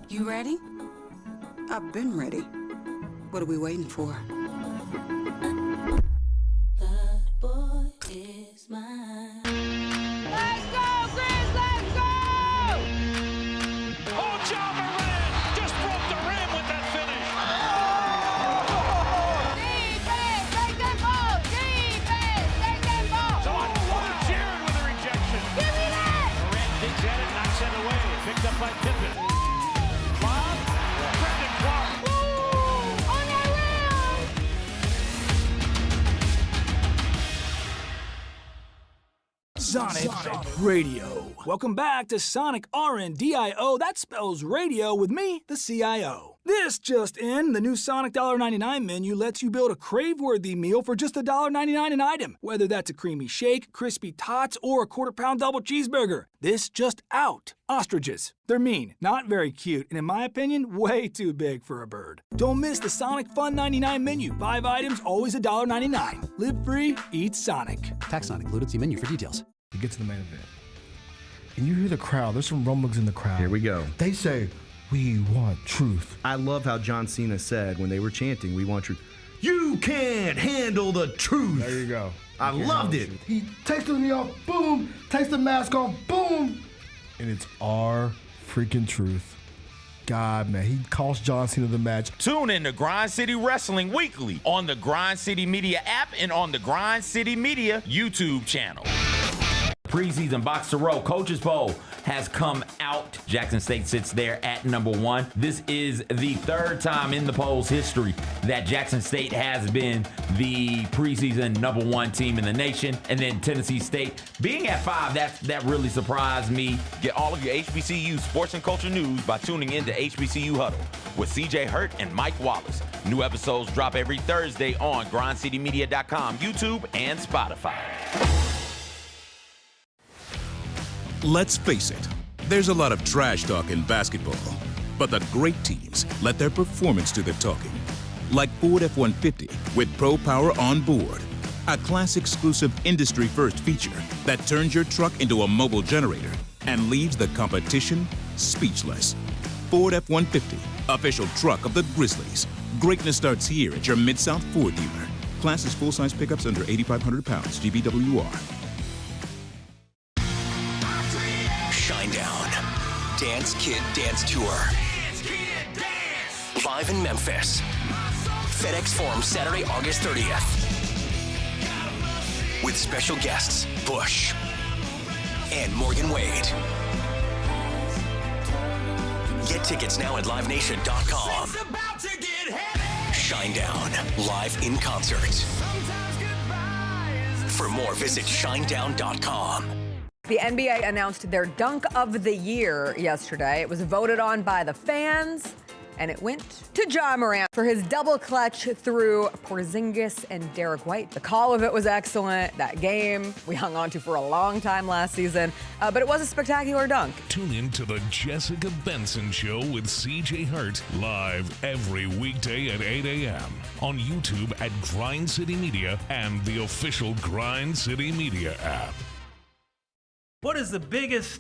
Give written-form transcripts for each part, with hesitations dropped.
You ready? I've been ready. What are we waiting for? The boy is mine. Let's go, Grizz, let's go! Oh, John Moran just broke the rim with that finish. Defense, take them ball! Defense, take them ball! Jared with a rejection. Give me that! Moran digs at it, knocks it away. Picked up by Pippen. Bob, Brendan Clark. On that rim! Sonic Radio. Welcome back to Sonic RNDIO. That spells radio with me, the CIO. This just in, the new Sonic $1.99 menu lets you build a crave-worthy meal for just $1.99 an item, whether that's a creamy shake, crispy tots, or a quarter-pound double cheeseburger. This just out. Ostriches. They're mean, not very cute, and in my opinion, way too big for a bird. Don't miss the Sonic Fun 99 menu. 5 items, always $1.99. Live free, eat Sonic. Tax not included. See menu for details. You get to the main event, and you hear the crowd. There's some rumblings in the crowd. Here we go. They say, "We want truth." I love how John Cena said when they were chanting, "We want truth." You can't handle the truth. There you go. I loved it. He takes the knee off, boom. Takes the mask off, boom. And it's our freaking truth. God, man, he cost John Cena the match. Tune in to Grind City Wrestling weekly on the Grind City Media app and on the Grind City Media YouTube channel. Preseason Box to Row Coaches Poll has come out. Jackson State sits there at number 1. This is the 3rd time in the poll's history that Jackson State has been the preseason number 1 team in the nation. And then Tennessee State being at 5, that really surprised me. Get all of your HBCU sports and culture news by tuning in to HBCU Huddle with CJ Hurt and Mike Wallace. New episodes drop every Thursday on grindcitymedia.com, YouTube, and Spotify. Let's face it, there's a lot of trash talk in basketball, but the great teams let their performance do the talking. Like Ford F-150 with Pro Power on board, a class-exclusive industry-first feature that turns your truck into a mobile generator and leaves the competition speechless. Ford F-150, official truck of the Grizzlies. Greatness starts here at your Mid-South Ford dealer. Class is full-size pickups under 8,500 pounds, GVWR. Shinedown. Dance Kid Dance Tour. Live in Memphis. FedEx Forum, Saturday, August 30th. With special guests, Bush and Morgan Wade. Get tickets now at livenation.com. Shinedown, live in concert. For more, visit shinedown.com. The NBA announced their Dunk of the Year yesterday. It was voted on by the fans, and it went to Ja Morant for his double clutch through Porzingis and Derek White. The call of it was excellent. That game we hung on to for a long time last season, but it was a spectacular dunk. Tune in to the Jessica Benson Show with CJ Hart, live every weekday at 8 a.m. on YouTube at Grind City Media and the official Grind City Media app. What is the biggest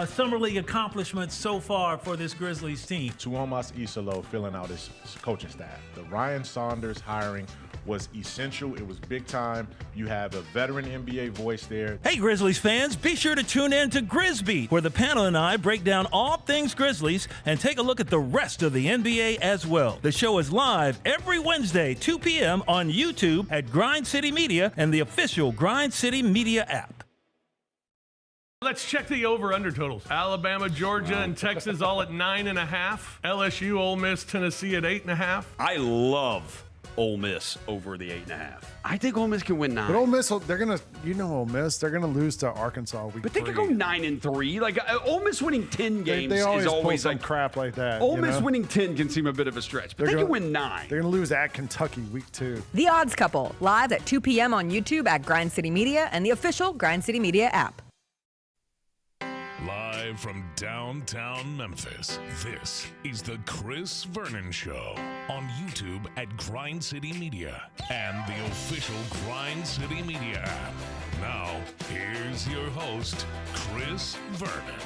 Summer League accomplishment so far for this Grizzlies team? Tuomas Isalo filling out his coaching staff. The Ryan Saunders hiring was essential. It was big time. You have a veteran NBA voice there. Hey, Grizzlies fans, be sure to tune in to Grizzbeat, where the panel and I break down all things Grizzlies and take a look at the rest of the NBA as well. The show is live every Wednesday, 2 p.m. on YouTube at Grind City Media and the official Grind City Media app. Let's check the over-under totals. Alabama, Georgia, and Texas all at 9.5. LSU, Ole Miss, Tennessee at 8.5. I love Ole Miss over the 8.5. I think Ole Miss can win 9. But Ole Miss, they're gonna, Ole Miss, they're gonna lose to Arkansas week 3. But they could go 9-3. Like Ole Miss winning 10 games they always is always pull like some crap like that. Ole Miss winning 10 can seem a bit of a stretch, but they can win 9. They're gonna lose at Kentucky week 2. The Odds Couple, live at 2 p.m. on YouTube at Grind City Media and the official Grind City Media app. Live from downtown Memphis, this is the Chris Vernon Show on YouTube at Grind City Media and the official Grind City Media app. Now, here's your host, Chris Vernon.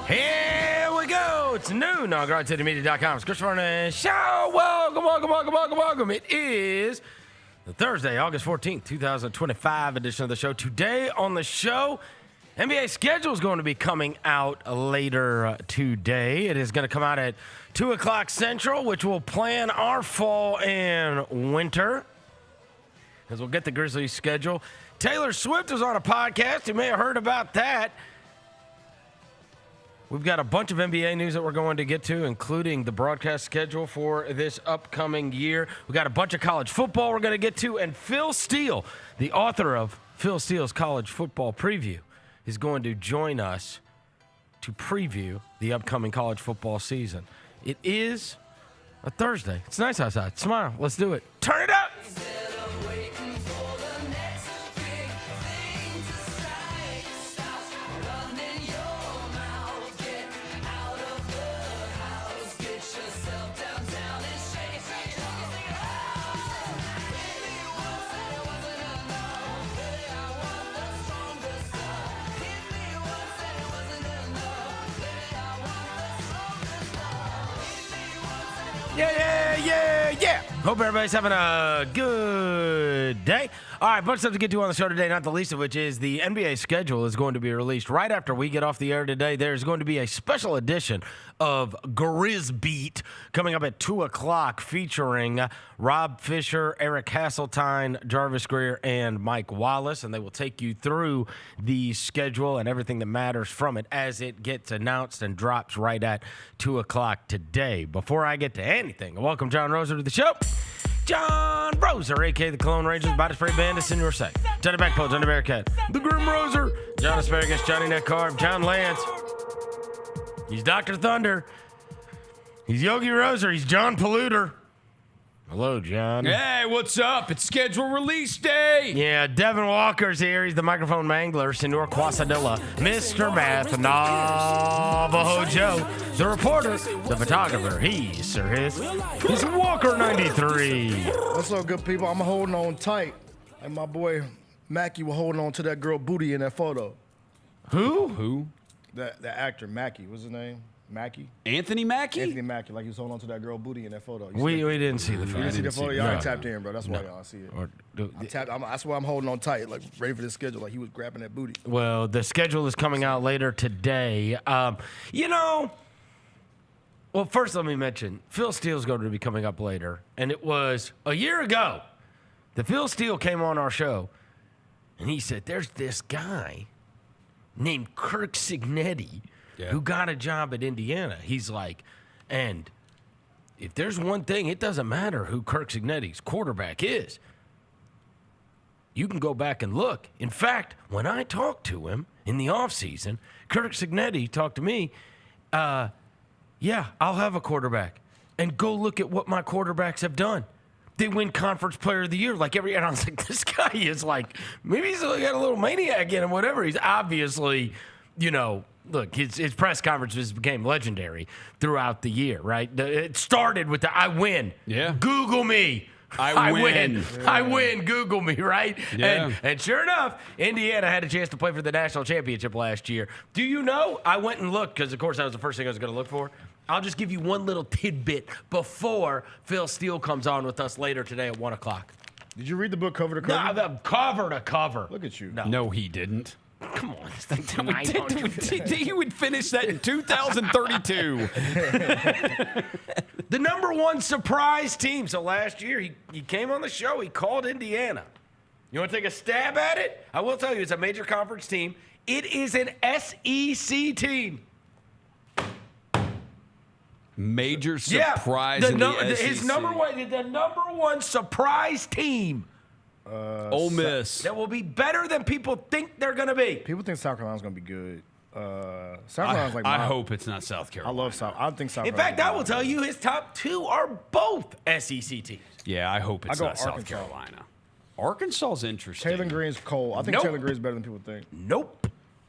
Here we go. It's noon on GrindCityMedia.com. It's Chris Vernon Show. Welcome. It is the Thursday, August 14th, 2025 edition of the show. Today on the show, NBA schedule is going to be coming out later today. It is going to come out at 2 o'clock Central, which will plan our fall and winter, as we'll get the Grizzlies schedule. Taylor Swift was on a podcast. You may have heard about that. We've got a bunch of NBA news that we're going to get to, including the broadcast schedule for this upcoming year. We've got a bunch of college football we're going to get to, and Phil Steele, the author of Phil Steele's College Football Preview, is going to join us to preview the upcoming college football season. It is a Thursday. It's nice outside. Smile. Let's do it. Turn it up. Yeah. Hope everybody's having a good day. All right, bunch of stuff to get to on the show today, not the least of which is the NBA schedule is going to be released right after we get off the air today. There's going to be a special edition of Grizz Beat coming up at 2 o'clock featuring Rob Fisher, Eric Hasseltine, Jarvis Greer, and Mike Wallace, and they will take you through the schedule and everything that matters from it as it gets announced and drops right at 2 o'clock today. Before I get to anything, welcome John Roser to the show. John Roser, a.k.a. the Cologne Rangers, Body Spray Bandits, in your sight. Johnny Backpole, Johnny Bearcat, the Grim Roser, John Asparagus, Johnny Neckcarb, John Lance. He's Dr. Thunder. He's Yogi Roser. He's John Polluter. Hello, John. Hey, what's up? It's schedule release day. Yeah, Devin Walker's here. He's the microphone mangler, Senor Quasadilla, Mr. Math, Navajo Joe, the reporter, the photographer. He's Sir His. He's Walker 93. What's up, good people? I'm holding on tight. And my boy Mackie was holding on to that girl booty in that photo. Who? The actor, Mackie. What's his name? Mackie? Anthony Mackie? Anthony Mackie, like he was holding on to that girl booty in that photo. We didn't see the photo. You didn't see the photo? Y'all ain't tapped in, bro. That's why y'all see it. That's why I'm holding on tight, like ready for the schedule, like he was grabbing that booty. Well, the schedule is coming out later today. Well, first let me mention, Phil Steele's going to be coming up later. And it was a year ago that Phil Steele came on our show, and he said, there's this guy named Kirk Signetti who got a job at Indiana. He's like, and if there's one thing, it doesn't matter who Kirk Signetti's quarterback is. You can go back and look. In fact, when I talked to him in the offseason, Kirk Signetti talked to me, I'll have a quarterback. And go look at what my quarterbacks have done. They win conference player of the year and I was like, this guy is like, maybe he's got a little maniac in him, whatever. He's obviously, look, his press conferences became legendary throughout the year, right? It started with the I win. Yeah. Google me. I win. Yeah. I win. Google me, right? Yeah. And sure enough, Indiana had a chance to play for the national championship last year. Do you know? I went and looked because, of course, that was the first thing I was going to look for. I'll just give you one little tidbit before Phil Steele comes on with us later today at 1 o'clock. Did you read the book cover to cover? No, cover to cover. Look at you. No, he didn't. Come on. It's the He would finish that in 2032. The number one surprise team. So last year, he came on the show. He called Indiana. You want to take a stab at it? I will tell you, it's a major conference team. It is an SEC team. Major surprise in the SEC. The number one surprise team. Ole Miss. That will be better than people think they're going to be. People think South Carolina's going to be good. South Carolina's like I hope it's not South Carolina. I love South. I think South. In fact, I will tell you, his top two are both SEC teams. Yeah, I hope it's not South Arkansas. Carolina. Arkansas's interesting. Taylor Green's cold. I think Taylor Green's better than people think. Nope.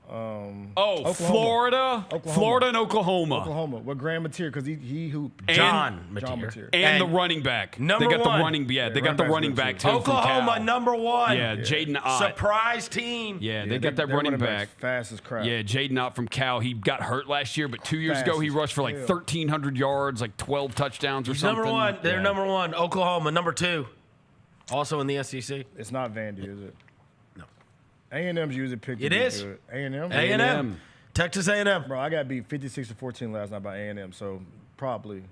Florida. Florida and Oklahoma. Oklahoma. With Graham Mateer, because he hooped. John Mateer. And the running back. Number they got one. the running. Yeah, they got the running back too. Oklahoma, number one. Yeah, Jaden Ott. Surprise team. Yeah, they got that running back. Fast as crap. Yeah, Jaden Ott from Cal. He got hurt last year, but 2 years ago he rushed for like 1,300 yards, like 12 touchdowns or something. Number one. They're number one. Oklahoma, number two. Also in the SEC. It's not Vandy, is it? No. A&M's usually picked. It is. Good. A&M. A&M. Texas A&M. Bro, I got beat 56-14 last night by A&M, so probably.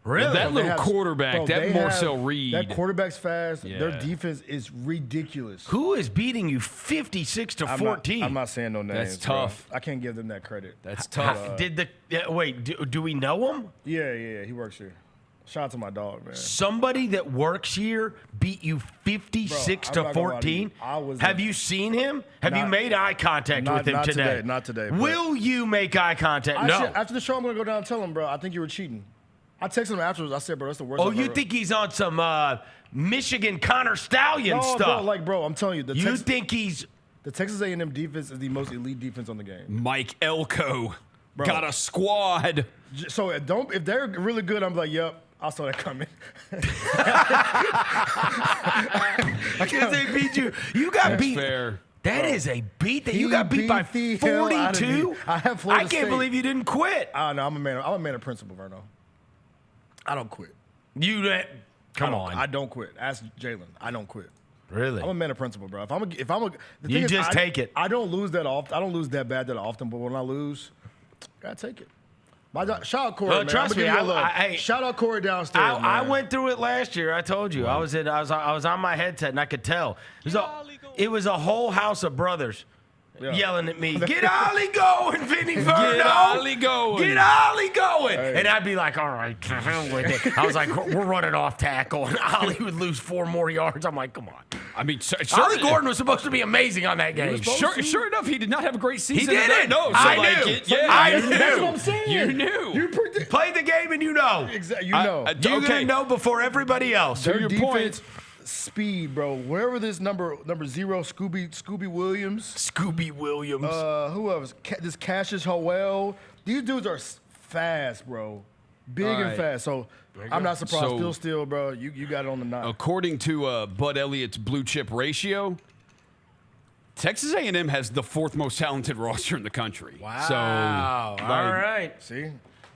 Really? That little quarterback, that Marcel Reed. That quarterback's fast. Yeah. Their defense is ridiculous. Who is beating you 56-14? I'm not saying no names. That's tough. Bro. I can't give them that credit. That's tough. Do we know him? Yeah, he works here. Shout out to my dog, man. Somebody that works here beat you 56-14. Have you seen him? Have you made eye contact with him today? Not today. Will you make eye contact? No. After the show, I'm going to go down and tell him, bro, I think you were cheating. I texted him afterwards. I said, bro, that's the worst. Oh, you think he's on some Michigan Connor Stallion stuff? Bro, I'm telling you. You think he's... The Texas A&M defense is the most elite defense on the game. Mike Elko got a squad. So if they're really good, I'm like, yep. I saw that coming. Because they beat you. You got beat. Fair. That is a beat that you got beat by 42. I have Florida I can't believe you didn't quit. No, I'm a man of principle, Vernon. I don't quit. Come on. I don't quit. Ask Jalen. I don't quit. Really? I'm a man of principle, bro. You just take it. I don't lose that often. I don't lose that bad that often, but when I lose, gotta take it. Shout out Corey, man. Trust me. Shout out Corey downstairs. I went through it last year. I told you. I was on my headset and I could tell. It was a whole house of brothers yelling at me. Get Ollie going, Vinny Vernon. Get Ollie going. Get Ollie going. Hey. And I'd be like, all right. I was like, we're running off tackle, and Ollie would lose 4 more yards. I'm like, come on. I mean, Ollie Gordon was supposed to be amazing on that game. Sure enough, he did not have a great season. He didn't. No, so I knew. That's what I'm saying. You knew. You played the game and you know. Exactly. You know. You're going to know before everybody else. Their defense, speed, bro. Wherever this number 0, Scooby Williams. Who else? This Cassius Howell. These dudes are fast, bro. Big and fast. So I'm not surprised. Phil Steele, bro. You got it on the 9. According to Bud Elliott's blue chip ratio, Texas A&M has the 4th most talented roster in the country. Wow. So, all right. See?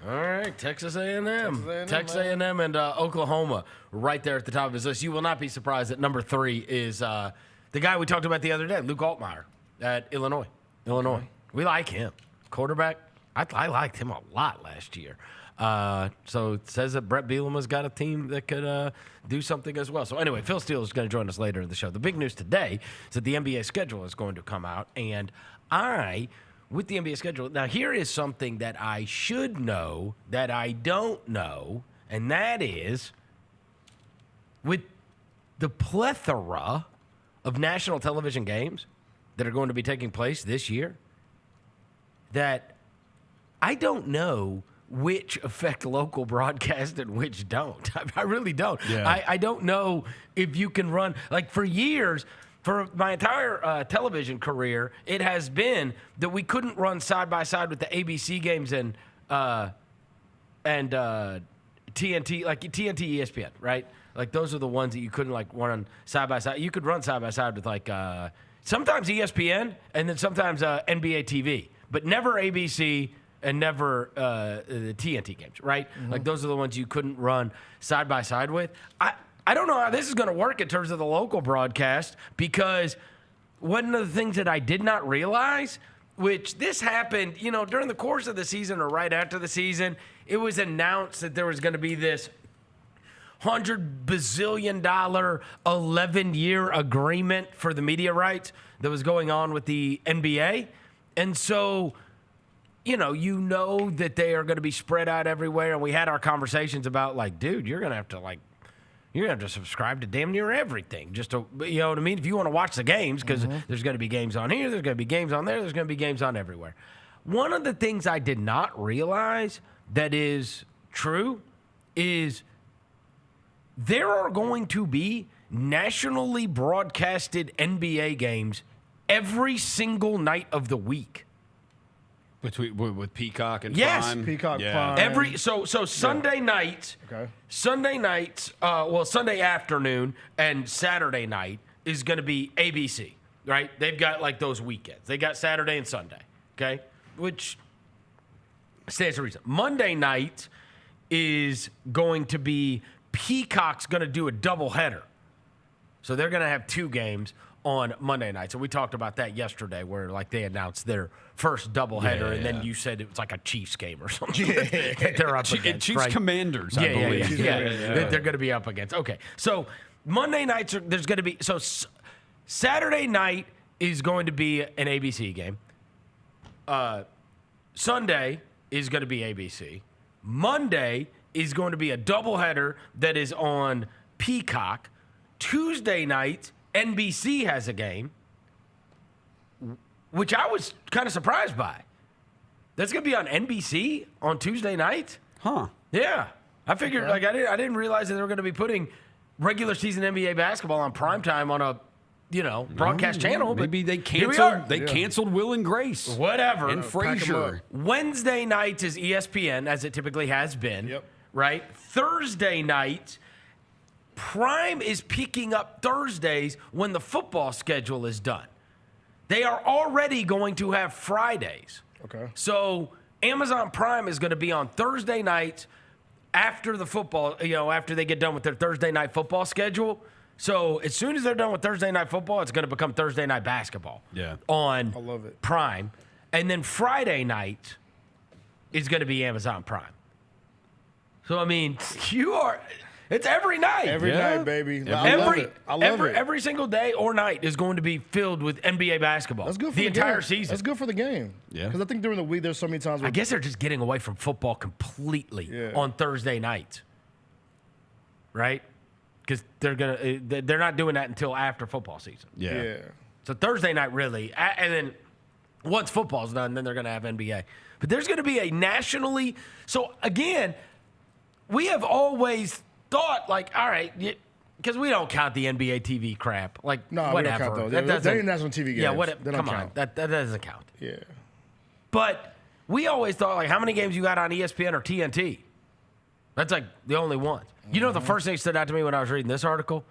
All right, Texas A&M. Texas A&M and Oklahoma right there at the top of his list. You will not be surprised that number 3 is the guy we talked about the other day, Luke Altmaier at Illinois. We like him. Quarterback, I liked him a lot last year. So it says that Brett Bielema's got a team that could do something as well. So anyway, Phil Steele is going to join us later in the show. The big news today is that the NBA schedule is going to come out, and with the NBA schedule, now here is something that I should know that I don't know, and that is with the plethora of national television games that are going to be taking place this year, that I don't know which affect local broadcast and which don't. I really don't. Yeah. I don't know if you can run, like for years, for my entire television career, it has been that we couldn't run side by side with the ABC games and TNT, like TNT ESPN, right? Like those are the ones that you couldn't like run side by side. You could run side by side with like sometimes ESPN and then sometimes NBA TV, but never ABC and never the TNT games, right? Like those are the ones you couldn't run side by side with. I don't know how this is going to work in terms of the local broadcast, because one of the things that I did not realize, which this happened, during the course of the season or right after the season, it was announced that there was going to be this $100 bazillion 11-year agreement for the media rights that was going on with the NBA. And so, you know that they are going to be spread out everywhere. And we had our conversations about, like, dude, you're going to have to subscribe to damn near everything just to, you know what I mean? If you want to watch the games, because there's going to be games on here, there's going to be games on there, there's going to be games on everywhere. One of the things I did not realize that is true is there are going to be nationally broadcasted NBA games every single night of the week. With Peacock and yes. Prime? Peacock, Prime. So Sunday nights, Sunday afternoon and Saturday night is going to be ABC, right? They've got like those weekends. They got Saturday and Sunday, okay? Which stands to reason. Monday night is going to be Peacock's going to do a doubleheader. So they're going to have 2 games on Monday night. So we talked about that yesterday, where like they announced their first doubleheader, and then you said it was like a Chiefs game or something that they're up against. Chiefs Commanders, I believe. Yeah. They're going to be up against. Okay, so Monday nights, there's going to be, so Saturday night is going to be an ABC game. Sunday is going to be ABC. Monday is going to be a doubleheader that is on Peacock. Tuesday night, NBC has a game, which I was kind of surprised by. That's going to be on NBC on Tuesday night? Huh. Yeah. I figured, I didn't realize that they were going to be putting regular season NBA basketball on primetime on a, broadcast channel. Maybe they canceled Will and Grace. Whatever. And Frasier. Wednesday night is ESPN, as it typically has been. Yep. Right? Thursday night, Prime is picking up Thursdays when the football schedule is done. They are already going to have Fridays. Okay. So Amazon Prime is going to be on Thursday nights after the football, after they get done with their Thursday night football schedule. So as soon as they're done with Thursday night football, it's going to become Thursday night basketball. Yeah. On I love it. Prime. And then Friday night is going to be Amazon Prime. So, I mean, it's every night. Every night, baby. I love it. Every single day or night is going to be filled with NBA basketball. That's good for the entire game. season. That's good for the game. Yeah. Because I think during the week there's so many times where I guess they're just getting away from football completely on Thursday nights. Right? Because they're not doing that until after football season. Yeah. So Thursday night really, and then once football's done, then they're going to have NBA. But there's going to be a nationally. So again, we have always thought like, all right, because we don't count the NBA TV crap. Like, no, whatever. We don't count those. They're national TV games. Yeah, come on, that doesn't count. Yeah. But we always thought like, how many games you got on ESPN or TNT? That's like the only ones. You know, the first thing that stood out to me when I was reading this article?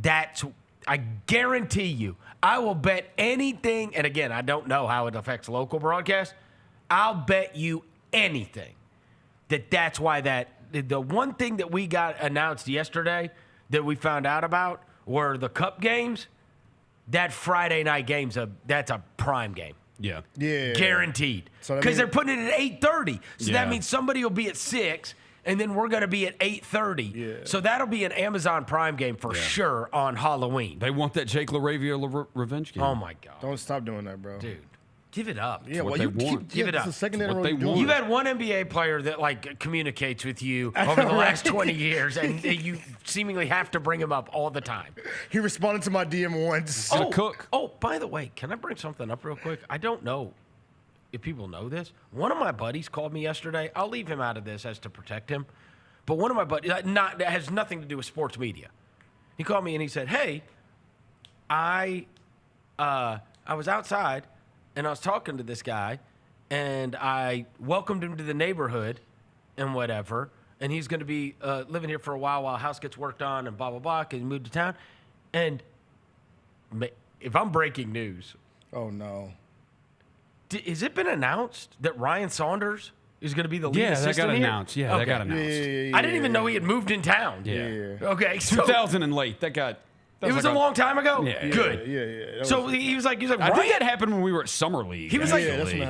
I guarantee you, I will bet anything, and again, I don't know how it affects local broadcast. I'll bet you anything that's why the one thing that we got announced yesterday that we found out about were the Cup games. That Friday night game's that's a prime game. Yeah. Yeah. Guaranteed. Because they're putting it at 8:30. So that means somebody will be at 6, and then we're going to be at 8:30. Yeah. So that'll be an Amazon Prime game for sure on Halloween. They want that Jake LaRavia revenge game. Oh, my God. Don't stop doing that, bro. Dude, give it up. Yeah, what well, they you want. Give it up. It's the second in a row What they you're doing want. You've it. had one NBA player that like communicates with you over the last 20 years, and you seemingly have to bring him up all the time. He responded to my DM once. Cook. Oh, by the way, can I bring something up real quick? I don't know if people know this. One of my buddies called me yesterday. I'll leave him out of this as to protect him. But one of my buddies, that has nothing to do with sports media. He called me and he said, "Hey, I was outside and I was talking to this guy, and I welcomed him to the neighborhood and whatever, and he's going to be living here for a while house gets worked on and blah, blah, blah, because he moved to town." And if I'm breaking news. Oh, no. Has it been announced that Ryan Saunders is going to be the lead Yeah, assistant that got here? announced. Yeah, that got announced. I didn't even know he had moved in town. Yeah. Okay. So 2000 and late. That got. It was a long time ago. Yeah. Good. Yeah. So he was like, I Ryan, think that happened when we were at Summer League. he was like, actually.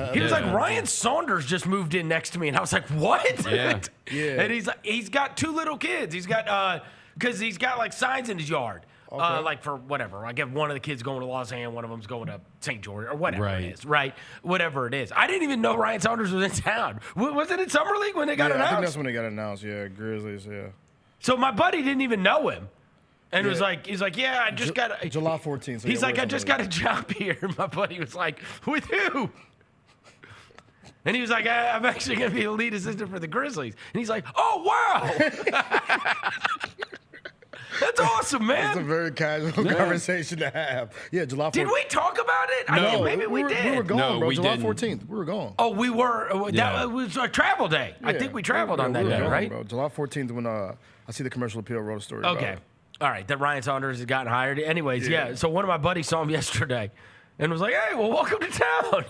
Ryan Saunders just moved in next to me, and I was like, what? Yeah. And he's like, he's got 2 little kids. He's got because he's got like signs in his yard. Like for whatever. I get one of the kids going to Los Angeles, one of them's going to St. George or whatever it is, right? Whatever it is. I didn't even know Ryan Saunders was in town. Was it in Summer League when they got announced? I think that's when they got announced. Yeah, Grizzlies. Yeah. So my buddy didn't even know him. And it was like, he's like, yeah, I just got July 14th. So he's like, I just got a job here. And my buddy was like, with who? And he was like, I'm actually going to be the lead assistant for the Grizzlies. And he's like, oh, wow. That's awesome, man. It's a very casual conversation to have. Yeah, July 14th. Did we talk about it? I think maybe we did. We were gone, No, bro. we July didn't. 14th. We were gone. Oh, we were. That was a travel day. I think we traveled on that we were day, gone, right? Bro. July 14th when I see the commercial appeal wrote a story about Okay. it. All right. That Ryan Saunders has gotten hired. Anyways, yeah. So one of my buddies saw him yesterday and was like, hey, well, welcome to town.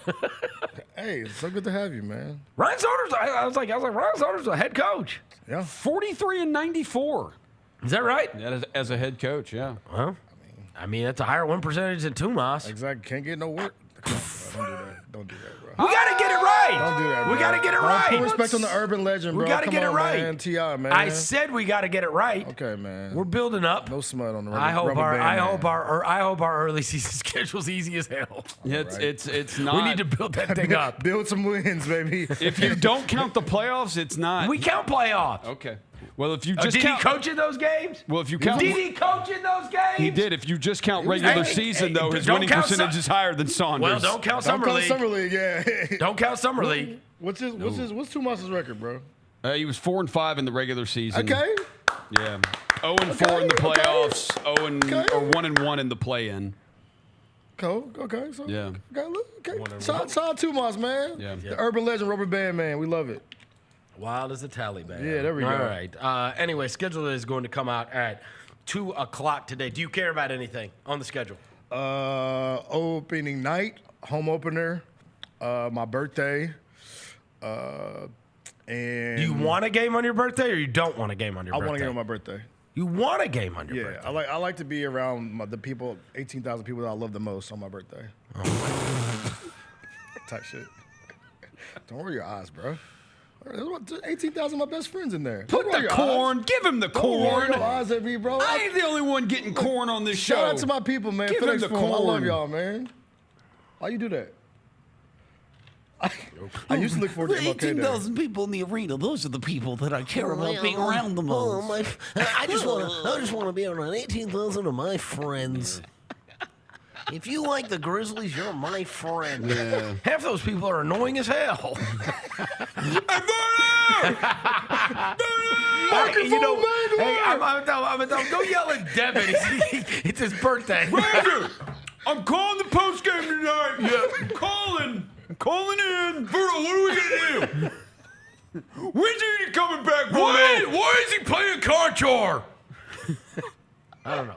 Hey, it's so good to have you, man. Ryan Saunders, I was like, Ryan Saunders is a head coach. Yeah. 43 and 94. Is that right? As a head coach, yeah. Well, I mean, that's a higher win percentage than Tumas. Exactly. Can't get no work. Come on, bro. Don't do that, bro. We got to get it right. Don't do that, bro. We got to get it Don't right. Put respect on the urban legend, bro. We got to Come get it on, right. Man. T.I., man. I said we got to get it right. Okay, man. We're building up. No smut on the rubber, I hope rubber our band, I man. hope our early season schedule's easy as hell. Yeah, it's not. We need to build that thing up. Build some wins, baby. If you don't count the playoffs, it's not. We count playoffs. Okay. Well, if you just did count, he coach in those games? Well, if you count, Did he coach in those games? He did. If you just count regular season, though, his winning percentage is higher than Saunders. Well, don't count Don't Summer count League. Summer League, yeah. Don't count Summer League. What's Tumas' record, bro? He was 4-5 in the regular season. Okay. Yeah. 0-4 in the playoffs. Okay. Or 1-1 in the play-in. Cool. Okay. So Yeah. Okay. Shout out Tumas, man. Yeah. The urban legend, rubber band, man. We love it. Wild as a Taliban. Yeah, there we go. All right. Anyway, schedule is going to come out at 2 o'clock today. Do you care about anything on the schedule? Opening night, home opener, my birthday, and Do you want a game on your birthday, or you don't want a game on your birthday? I want a game on my birthday. You want a game on your birthday? I like to be around the people, 18,000 people that I love the most on my birthday. Type shit. Don't roll your eyes, bro. There's about 18,000 of my best friends in there. Put the corn. Give him the corn. Don't roll your eyes at me, bro. I ain't the only one getting corn on this show. Shout out to my people, man. Give him FedEx the Forum. I love corn. y'all, man. Why you do that? I used to look forward to MLK Day. 18,000 people in the arena. Those are the people that I care about being around the most. I just want to be around 18,000 of my friends. If you like the Grizzlies, you're my friend. Yeah. Half those people are annoying as hell. Go yell at Devin. It's his birthday. Roger, I'm calling the post game tonight. Yeah, I'm calling in. Vernon, what are we gonna do? When's he coming back? Why is he playing Conchar? I don't know.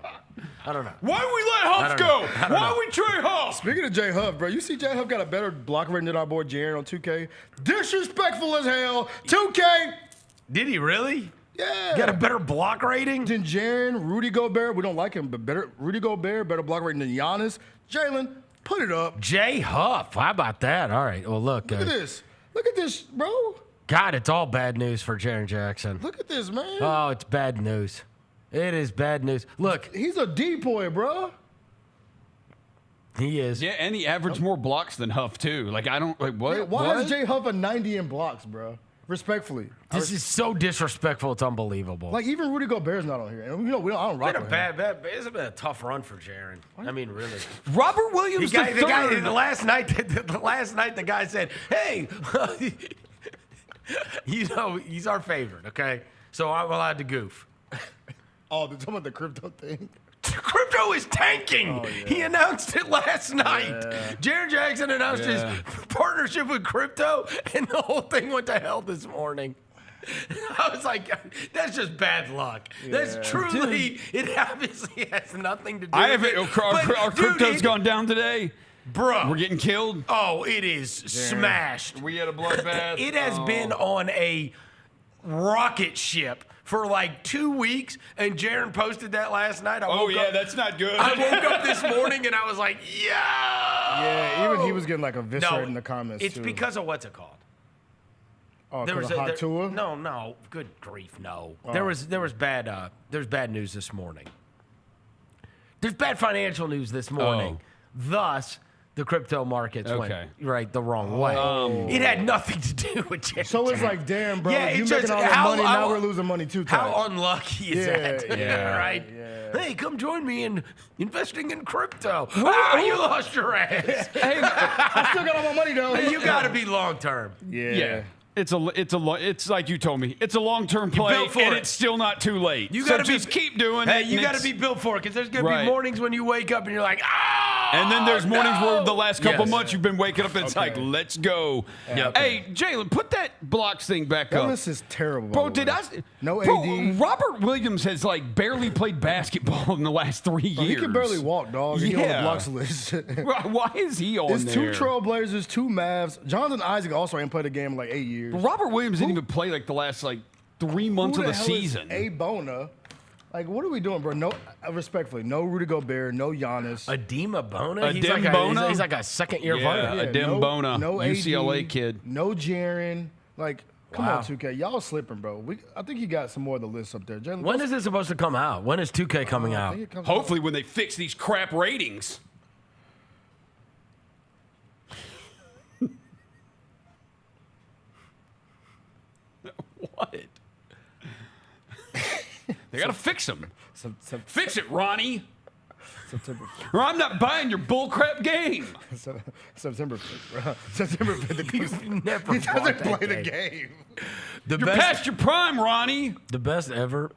Why we let Huff go? Why we trade Huff? Speaking of J Huff, bro, you see J Huff got a better block rating than our boy Jaron on 2K. Disrespectful as hell. 2K. Did he really? Yeah. Got a better block rating than Jaron, Rudy Gobert. We don't like him, but better Rudy Gobert, better block rating than Giannis. Jalen, put it up. J Huff. How about that? All right. Well, look. Look at this. Look at this, bro. God, it's all bad news for Jaren Jackson. Look at this, man. Oh, it's bad news. It is bad news. Look. He's a depoy, bro. He is. Yeah, and he averaged more blocks than Huff, too. Like, I don't, like, what? Why is J Huff a 90 in blocks, bro? Respectfully. This is so disrespectful. It's unbelievable. Like, even Rudy Gobert's not on here. And, I don't rock with him. It's been a tough run for Jaren. I mean, really. Robert Williams the last night, the guy said, hey, he's our favorite, okay? So I'm allowed to goof. Oh, they're talking about the crypto thing? Crypto is tanking. Oh, yeah. He announced it last night. Yeah. Jaron Jackson announced his partnership with crypto, and the whole thing went to hell this morning. I was like, that's just bad luck. Yeah. That's truly, it obviously has nothing to do with it. Our crypto's gone down today. Bro. We're getting killed? Oh, it is smashed. We had a bloodbath? It has been on a rocket ship for like 2 weeks, and Jaron posted that last night. That's not good. I woke up this morning and I was like, yo! Yeah, even he was getting like eviscerated in the comments. It's too. because of what's it called? Oh, there was a hot tour? No. Good grief, no. Oh. There was bad news this morning. There's bad financial news this morning. Thus, the crypto markets went the wrong way. It had nothing to do with Jaron. So it's like, damn, bro, Yeah, you it's making just all that how- money, how- now we're losing money too. How unlucky is that? Yeah, right? yeah. Hey, come join me in investing in crypto. You lost your ass. Hey, I still got all my money though. You got to be long term. Yeah. It's like you told me. It's a long-term play, built for and it. it's still not too late. You so got to just keep doing Hey, it. you and got to it's- be built for it because there's going to Right. be mornings when you wake up and you're like, And then there's mornings where the last couple Yes. months you've been waking up and it's like, let's go. Yep. Hey, Jalen, put that blocks thing back That up. list is terrible. Bro, by the way. No Bro, AD. Robert Williams has like barely played basketball in the last 3 years. Bro, he can barely walk, dog. He on the Yeah. blocks list. Why is he on There's there? 2 Trailblazers, 2 Mavs. Jonathan Isaac also ain't played a game in like 8 years. Robert Williams didn't even play like the last 3 months Who of the hell season. Is A Bona. Like, what are we doing, bro? No, respectfully, no Rudy Gobert, no Giannis. Adema Bona? Bona? He's like a second-year Bona. Adem Bona, no UCLA AD, kid. No Jaren. Like, come Wow. on, 2K. Y'all slipping, bro. I think he got some more of the list up there. Jalen, When is it supposed to come out? When is 2K coming I out? think it comes Hopefully when they fix these crap ratings. What? They gotta fix them. Fix it, Ronnie. September Or I'm not buying your bullcrap game. September 5th, bro. September 5th. Never He bought doesn't that play the game. game. The You're past your prime, Ronnie. The best ever.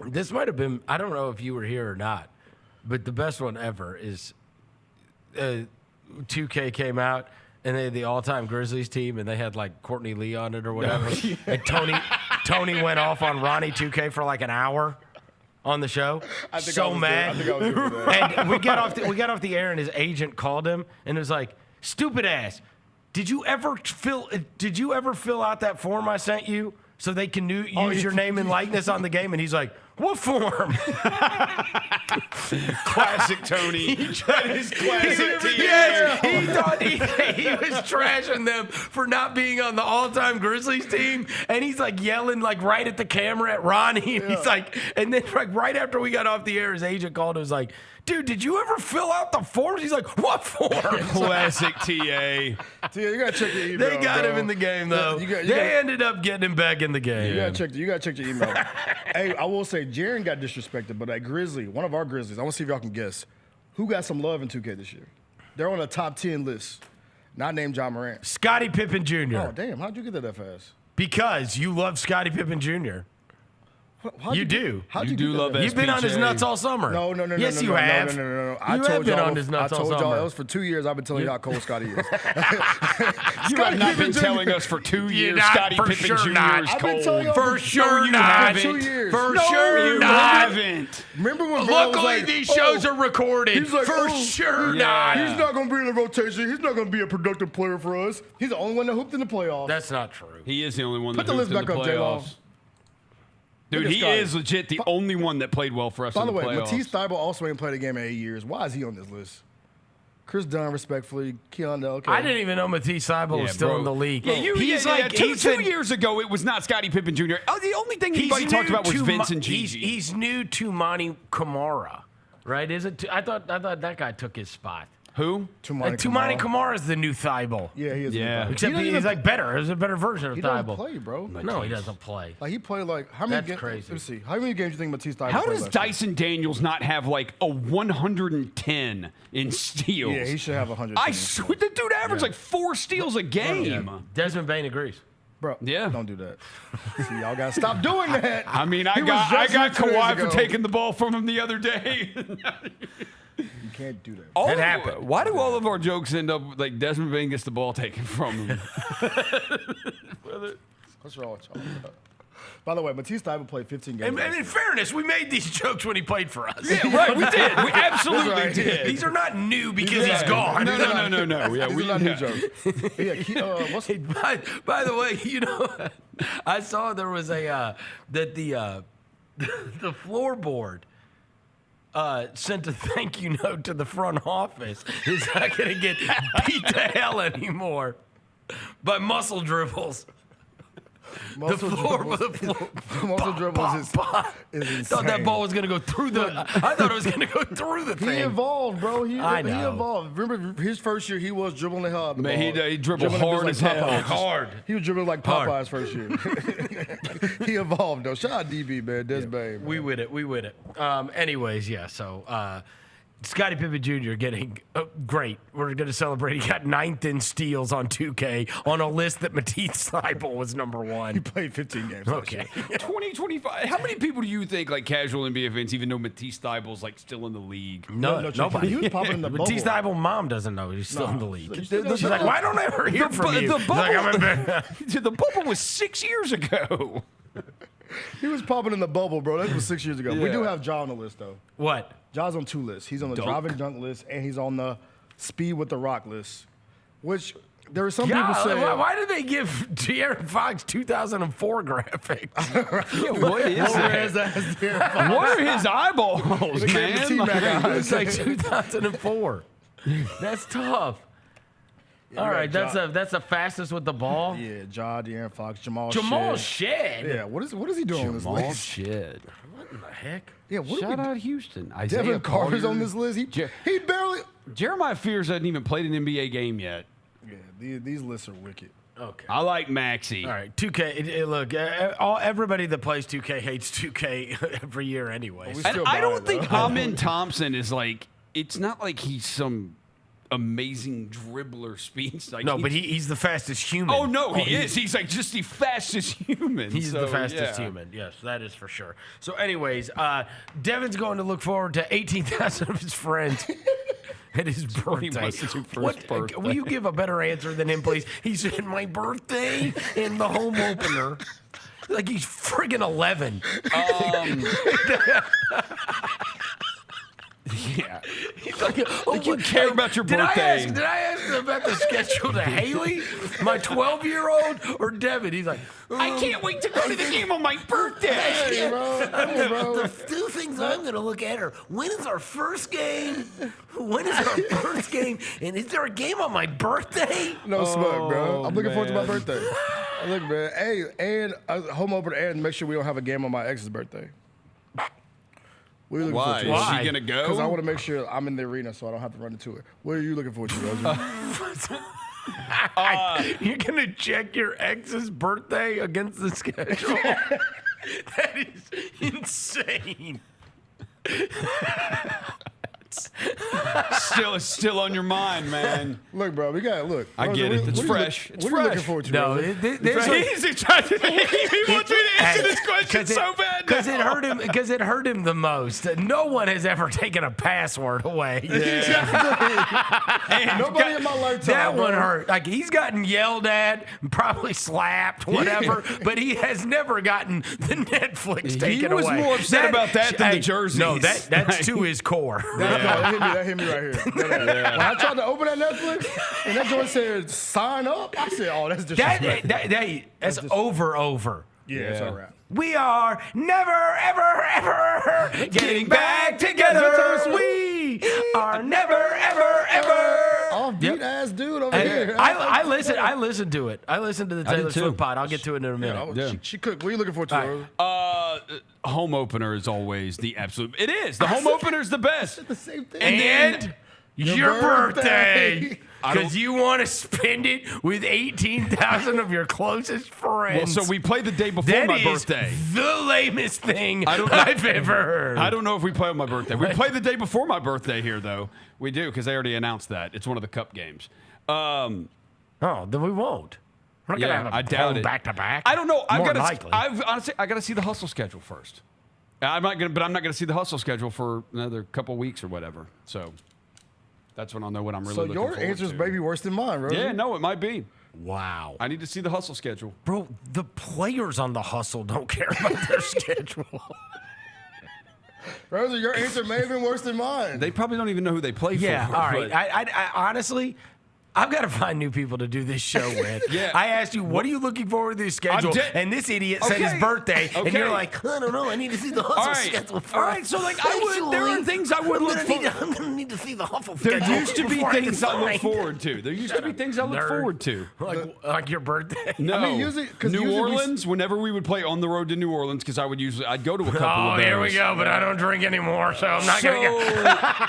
This might have been, I don't know if you were here or not, but the best one ever is 2K came out and they had the all-time Grizzlies team and they had like Courtney Lee on it or whatever. And Tony went off on Ronnie 2K for like an hour on the show. I think I So was mad. there. I think I was there for that. And we got off the air and his agent called him and was like, "Stupid ass. Did you ever fill out that form I sent you so they can use your name and likeness on the game?" And he's like, "What form?" Classic Tony. That is classic T. Yes, he thought he was trashing them for not being on the all-time Grizzlies team, and he's like yelling like right at the camera at Ronnie, and he's like, and then like right after we got off the air, his agent called and was like, "Dude, did you ever fill out the forms?" He's like, "What form?" Classic TA. Tia, you gotta check your email. They got bro. him in the game though. They ended up getting him back in the game. You gotta check your email. Hey, I will say, Jaren got disrespected, but that Grizzly, one of our Grizzlies, I want to see if y'all can guess, who got some love in 2K this year? They're on a top 10 list, not named John Morant. Scottie Pippen Jr. Oh, damn, how'd you get that fast? Because you love Scottie Pippen Jr. How'd You do. How'd You get do that love fast? You've been on his nuts all summer. No. Yes, no, you no, have. No. You have been on his nuts I all told y'all summer. it was for 2 years. I've been telling y'all how cold Scotty is. You have not been telling us for 2 years not, Scottie for Pippen sure Jr. not. is I've been cold. telling y'all For sure you not. haven't. 2 years. For No, sure you not. haven't. Remember when Vernon was Luckily, like, these shows oh, are recorded. he's like, for oh, sure yeah. not. He's not going to be in the rotation. He's not going to be a productive player for us. He's the only one that hooped in the playoffs. That's not true. He is the only one Put that the list hooped in back the up, J-Law. playoffs. Dude, Look at he Scotty. is legit the only one that played well for us By in the the way, playoffs. Matisse Thybulle also ain't played a game in 8 years. Why is he on this list? Chris Dunn, respectfully. Keon, okay. I didn't even know Matisse Thybulle was still bro. in the league. Yeah, he's two years ago, it was not Scottie Pippen Jr. Oh, the only thing anybody he's talked new about was to Vince Ma- and Gigi. He's new to Monty Kamara, right? Is it? I thought that guy took his spot. Who? Tumani Kamara's the new Thybulle. Yeah, he is. Yeah. Except he's like better. He's a better version of He Thybulle. doesn't play, bro. No, he doesn't play. Like he played like how many That's games? crazy. Let me see. How many games do you think Matisse Thybulle How played does last year? Dyson Daniels not have like a 110 in steals? Yeah, he should have 100. I swear, the dude averaged like 4 steals a game. Desmond Bain agrees. Bro, Yeah. don't do that. See, y'all gotta stop doing that. I mean, He I was got just here 2 days Kawhi ago. for taking the ball from him the other day. You can't do that. That happened. Why do all of our jokes end up like Desmond Bain gets the ball taken from him? What's wrong with y'all? By the way, Matisse Thybulle played 15 games. And in fairness, we made these jokes when he played for us. Yeah, right. We did. We absolutely did. These are not new because he's gone. No. Yeah, These are not new jokes. By the way, you know, I saw there was that the floorboard sent a thank you note to the front office. He's not going to get beat to hell anymore by muscle dribbles. Muscle dribbles is insane. Thought that ball was going to go through I thought it was going to go through the thing. He evolved, bro. I know. He evolved. Remember his first year, he was dribbling the hell out of the Man, ball. he dribbled Dribbling hard as hell. Hard. He was dribbling like Popeye's first year. He evolved, though. Shout out DB, man. Des Bay. We with it. Anyways, yeah, so Scottie Pippen Jr. getting great. We're going to celebrate. He got 9th in steals on 2K on a list that Matisse Thybulle was number 1. He played 15 games. Okay. 2025. How many people do you think, like casual NBA fans, even know Matisse Thybulle's like still in the league? Nobody. He was popping in the bubble. Matisse Thybulle mom doesn't know he's still in the league. She's like, why don't I ever hear from you? The bubble, like, the bubble was 6 years ago. He was popping in the bubble, bro. That was 6 years ago. We do have Ja on the list, though. What? Ja's on 2 lists. He's on the drive and dunk list, and he's on the speed with the rock list. Which there are some people saying. Why did they give De'Aaron Fox 2004 graphics? Yeah, what is that? What are his eyeballs, man? It's like 2004. That's tough. All right, that's the fastest with the ball. Yeah, Ja, De'Aaron Fox, Jamal Shed. Yeah, what is he doing on this Jamal list? Shed. What in the heck? Yeah, Shout out Houston. Devin Carter's on this list. He barely. Jeremiah Fears hasn't even played an NBA game yet. Yeah, these lists are wicked. Okay. I like Maxey. All right, 2K. Look, everybody that plays 2K hates 2K every year anyway. And I don't think Amin Thompson is like. It's not like he's some amazing dribbler speeds. Like no, but he's the fastest human. Oh no, he is. He's like just the fastest human. He's the fastest human. Yes, that is for sure. So, anyways, Devin's going to look forward to 18,000 of his friends at his birthday. Will you give a better answer than him, please? He said, "My birthday in the home opener." Like he's friggin' 11. Yeah. Like you care about your birthday. Did I ask about the schedule to Haley, my 12-year-old, or Devin? He's like, I can't wait to go to the game on my birthday. Hey, bro. The 2 things I'm going to look at are when is our first game? When is our first game? And is there a game on my birthday? No smoke, bro. I'm looking forward to my birthday. Look, man. Hey, and home opener, and make sure we don't have a game on my ex's birthday. Why? Is she gonna go? Because I want to make sure I'm in the arena so I don't have to run into it. What are you looking forward to, Roger? You're gonna check your ex's birthday against the schedule? That is insane. Still on your mind, man. Look, bro, we got look. I get it. It's fresh. It's what are you looking fresh. forward to? No, Roger? He wants me to answer this question so bad. Because it hurt him. Because it hurt him the most. No one has ever taken a password away. Yeah. Nobody in my lifetime. That one hurt. Like he's gotten yelled at, probably slapped, whatever. But he has never gotten the Netflix taken away. He was more upset about that than the jerseys. No, that's to his core. That hit me right here. When I tried to open that Netflix and that joint said sign up, I said, "Oh, that's disrespectful." That's over. Yeah, it's all right. We are never, ever getting back together. We are never, ever. Offbeat ass dude over here. I listened to it. I listened to the Taylor Swift pod. I'll get to it in a minute. She cooked. What are you looking forward to? Home opener is always the absolute. It is. The home opener is the best. The same thing. And your birthday. Because you want to spend it with 18,000 of your closest friends. Well, so we play the day before my birthday. The lamest thing I've ever heard. I don't know if we play on my birthday. We play the day before my birthday here, though. We do, because they already announced that. It's one of the cup games. Then we won't. We're not Yeah, gonna have I doubt it. back to back. I don't know. Likely. I got to see the hustle schedule first. I'm not gonna see the hustle schedule for another couple weeks or whatever. So that's when I'll know what I'm really looking forward to. So your answer's maybe worse than mine, right? Yeah, no, it might be. Wow. I need to see the hustle schedule. Bro, the players on the hustle don't care about their schedule. Rosa, your answer may have been worse than mine. They probably don't even know who they play for. Yeah, all right. but- I honestly, I've got to find new people to do this show with. Yeah. I asked you, what are you looking forward to this schedule? And this idiot said his birthday, and you're like, I don't know. I need to see the hustle schedule first. All right, so like there are things I would look forward to. I'm going to need to see the hustle There schedule. used to be before things I look find- forward to. There used to be things I look Nerd. forward to. Like your birthday? No, I mean, usually- 'cause New usually we- Orleans. Whenever we would play on the road to New Orleans, because I'd go to a couple of Oh, those. here we go, but I don't drink anymore, so I'm not going to get...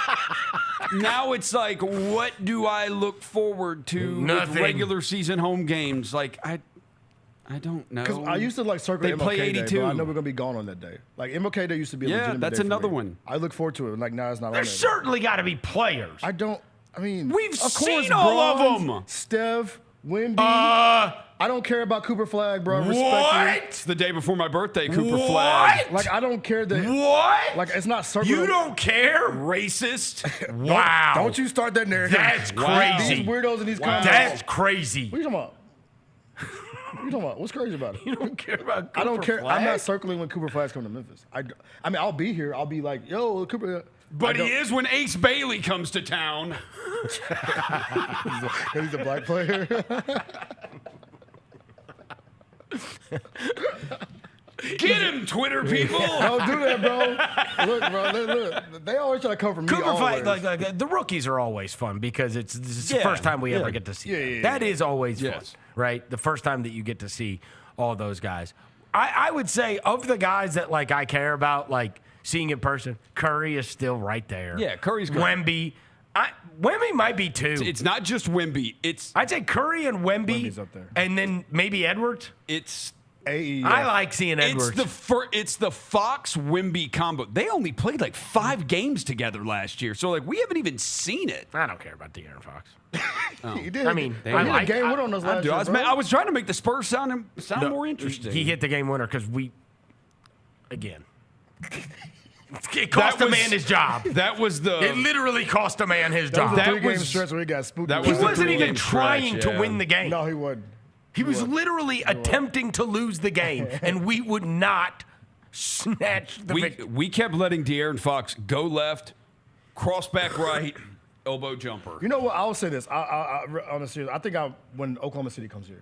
Now it's like, what do I look forward to Nothing. with regular season home games? Like I don't know. Because I used to like circle They MLK play Day, 82. but I know we're gonna be gone on that day. Like MLK Day used to be a Yeah, legitimate that's day for another me. one. I look forward to it. Like now it's not on There's there. certainly got to be players. I mean, We've of course, seen all of Bronze, them. Steph, Wemby. I don't care about Cooper Flag, bro. Respectfully. It's the day before my birthday, Cooper Flag. Like I don't care that. What? Like it's not circling. You don't care? Racist. Wow. Don't you start that narrative. That's Wow. crazy. These weirdos in these comments. That's crazy. What are you talking about? What are you talking about? What's crazy about it? You don't care about Cooper I don't care. Flag? I'm not circling when Cooper Flag's coming to Memphis. I mean, I'll be here. I'll be like, yo, Cooper. But he is when Ace Bailey comes to town. He's a black player. Get him, Twitter people. Don't do that, bro. Look, bro. Look. They always try to come from me. Cooper Flag, always. like, the rookies are always fun because it's the Yeah, first time we yeah. ever get to see them. Yeah. That is always fun, Yes. right? The first time that you get to see all those guys. I would say of the guys that like I care about, like seeing in person, Curry is still right there. Yeah, Curry's good. Wemby. Wemby might be two. It's not just Wemby. I'd say Curry and Wemby, Wemby's up there. and then maybe Edwards. It's AE. I like seeing Edwards. it's the Fox Wemby combo. They only played like 5 games together last year, so like we haven't even seen it. I don't care about De'Aaron Fox. He did. I mean, he I hit like- a game winner on us I last do. year, bro. I was trying to make the Spurs sound No, more interesting. He hit the game winner because again. It cost a man his job. That was the. It literally cost a man his That was job. a That 3-game was- stretch where he got spooked. that He was the wasn't even 3-game trying stretch, to yeah. win the game. No, he wasn't. He was literally attempting to lose the game, and we would not snatch the victory. We kept letting De'Aaron Fox go left, cross back right, elbow jumper. You know what? I'll say this. On a serious, I think when Oklahoma City comes here,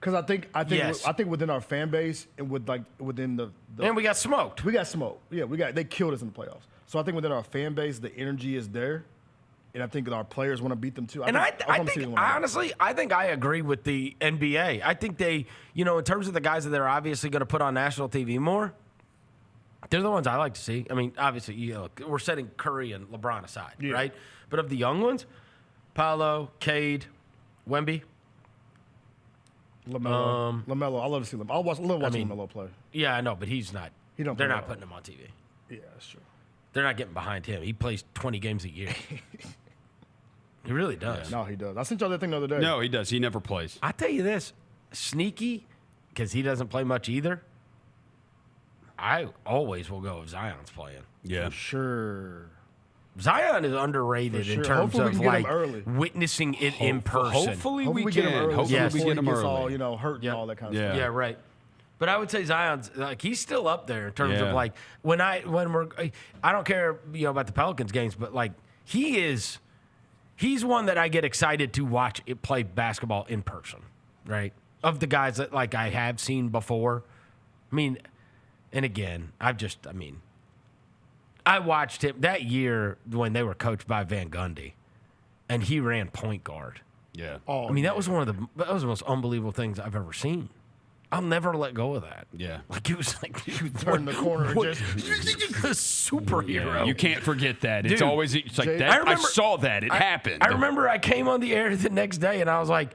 because I think Yes. I think within our fan base and within the And we got smoked. we got smoked. Yeah, they killed us in the playoffs. So I think within our fan base, the energy is there, and I think that our players want to beat them too. And I Oklahoma City think, wanna win. honestly, I think I agree with the NBA. I think they, in terms of the guys that they're obviously going to put on national TV more, they're the ones I like to see. I mean, obviously, we're setting Curry and LeBron aside, right? But of the young ones, Paolo, Cade, Wemby. LaMelo. I love to see LaMelo. I love watching LaMelo play. Yeah, I know, but he's not. He don't They're play not well. putting him on TV. Yeah, that's true. They're not getting behind him. He plays 20 games a year. He really does. No, he does. I sent y'all that thing the other day. No, he does. He never plays. I tell you this, sneaky, because he doesn't play much either. I always will go if Zion's playing. Yeah, For sure. Zion is underrated For sure. in terms Hopefully we of can get him like early. witnessing it in person. Hopefully we get him can. early. Hopefully Yes. we before get he him gets early. all hurt and all that kind of Yeah. stuff. Yeah, right. But I would say Zion's like he's still up there in terms Yeah. of like when we're I don't care about the Pelicans games, but like he's one that I get excited to watch it play basketball in person, right? Of the guys that like I have seen before. I mean, and again, I watched him that year when they were coached by Van Gundy, and he ran point guard. Yeah. Oh, I mean, that was the most unbelievable things I've ever seen. I'll never let go of that. Yeah. Like it was like you turn the corner and just a superhero. You can't forget that. It's Dude, always it's like Jay- that. I saw that. It happened. I remember I came on the air the next day and I was like,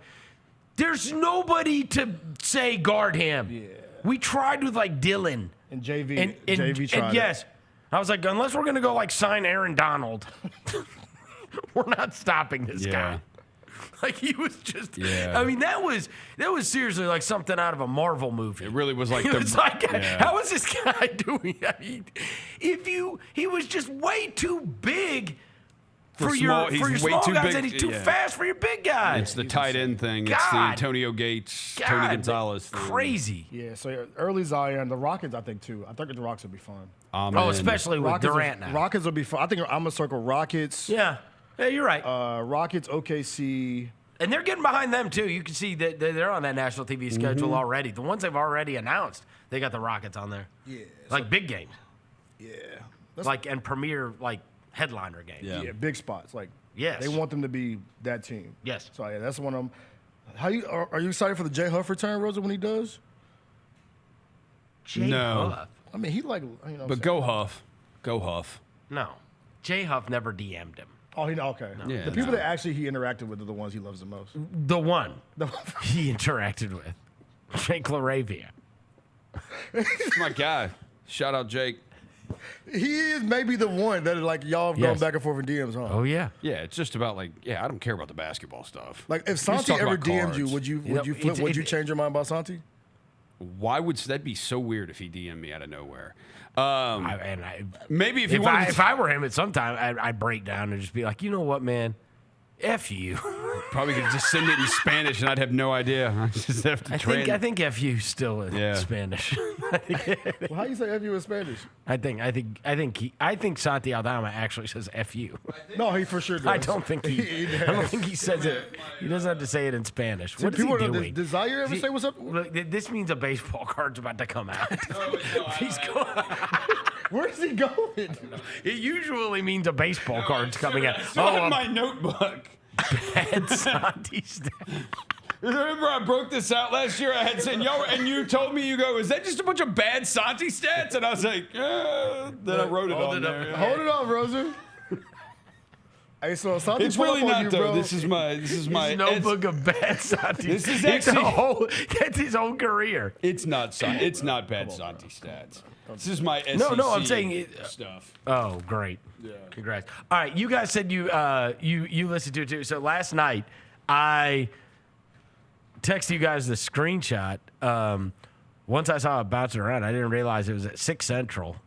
"There's nobody to say guard him." Yeah. We tried with like Dylan And JV. and JV tried and yes, I was like, unless we're gonna go like sign Aaron Donald, we're not stopping this guy. Like he was just. Yeah. I mean, that was seriously like something out of a Marvel movie. It really was like It the. was like, yeah. how is this guy doing? I mean, he was just way too big for small, your he's way small too guys, big. and he's too fast for your big guys. It's the tight end thing. It's the God. Antonio Gates, God, Tony Gonzalez thing. crazy. Yeah, so early Zion, the Rockets, I think, too. I think the Rockets will be fun. Especially with Rockets Durant now. Rockets will be fun. I think I'm going to circle Rockets. Yeah, you're right. Rockets, OKC. And they're getting behind them, too. You can see that they're on that national TV schedule already. The ones they've already announced, they got the Rockets on there. Yeah. Like big games. Yeah. And premier, headliner games. Yeah, big spots. Yes. They want them to be that team. Yes. So, yeah, that's one of them. Are you excited for the J. Huff return, Rosa, when he does? J. No. Huff? I mean, he But go Huff. Go Huff. No. J. Huff never DM'd him. Oh, okay. No. Yeah, the people that actually he interacted with are the ones he loves the most. The one he interacted with. Jake LaRavia. That's my guy. Shout out Jake. He is maybe the one that y'all have gone back and forth in DMs, huh? Oh yeah. Yeah, it's just about I don't care about the basketball stuff. Like if Let's Santi talk ever about DM'd you, cards. would you flip? Would you change your mind about Santi? Why would that be so weird if he DM'd me out of nowhere? Maybe if I were him at some time, I'd break down and just be like, you know what, man, F you. Probably could just send it in Spanish and I'd have no idea. I just have to I think F you still in Spanish. Well, how you say F you in Spanish? I think Santi Aldama actually says F you. No, he for sure does. I don't think he says it. He doesn't have to say it in Spanish. What is he doing? Does Zaire ever say what's up? Look, this means a baseball card's about to come out. He's going. Where's he going? It usually means a baseball card's coming out. My notebook. Bad Santi stat. Remember I broke this out last year? I had said, and you told me, is that just a bunch of bad Santi stats? And I was like, then I wrote it on there. Hold it on, Rosa. Hey, so Santi, it's really not, though. Bro. This is my notebook of bad Santi. This is actually that's his whole career. It's not bad Santi stats. This is my SEC No, I'm saying stuff. Oh, great. Yeah. Congrats. All right, you guys said you listened to it too. So last night I texted you guys the screenshot. Once I saw it bouncing around, I didn't realize it was at 6 Central,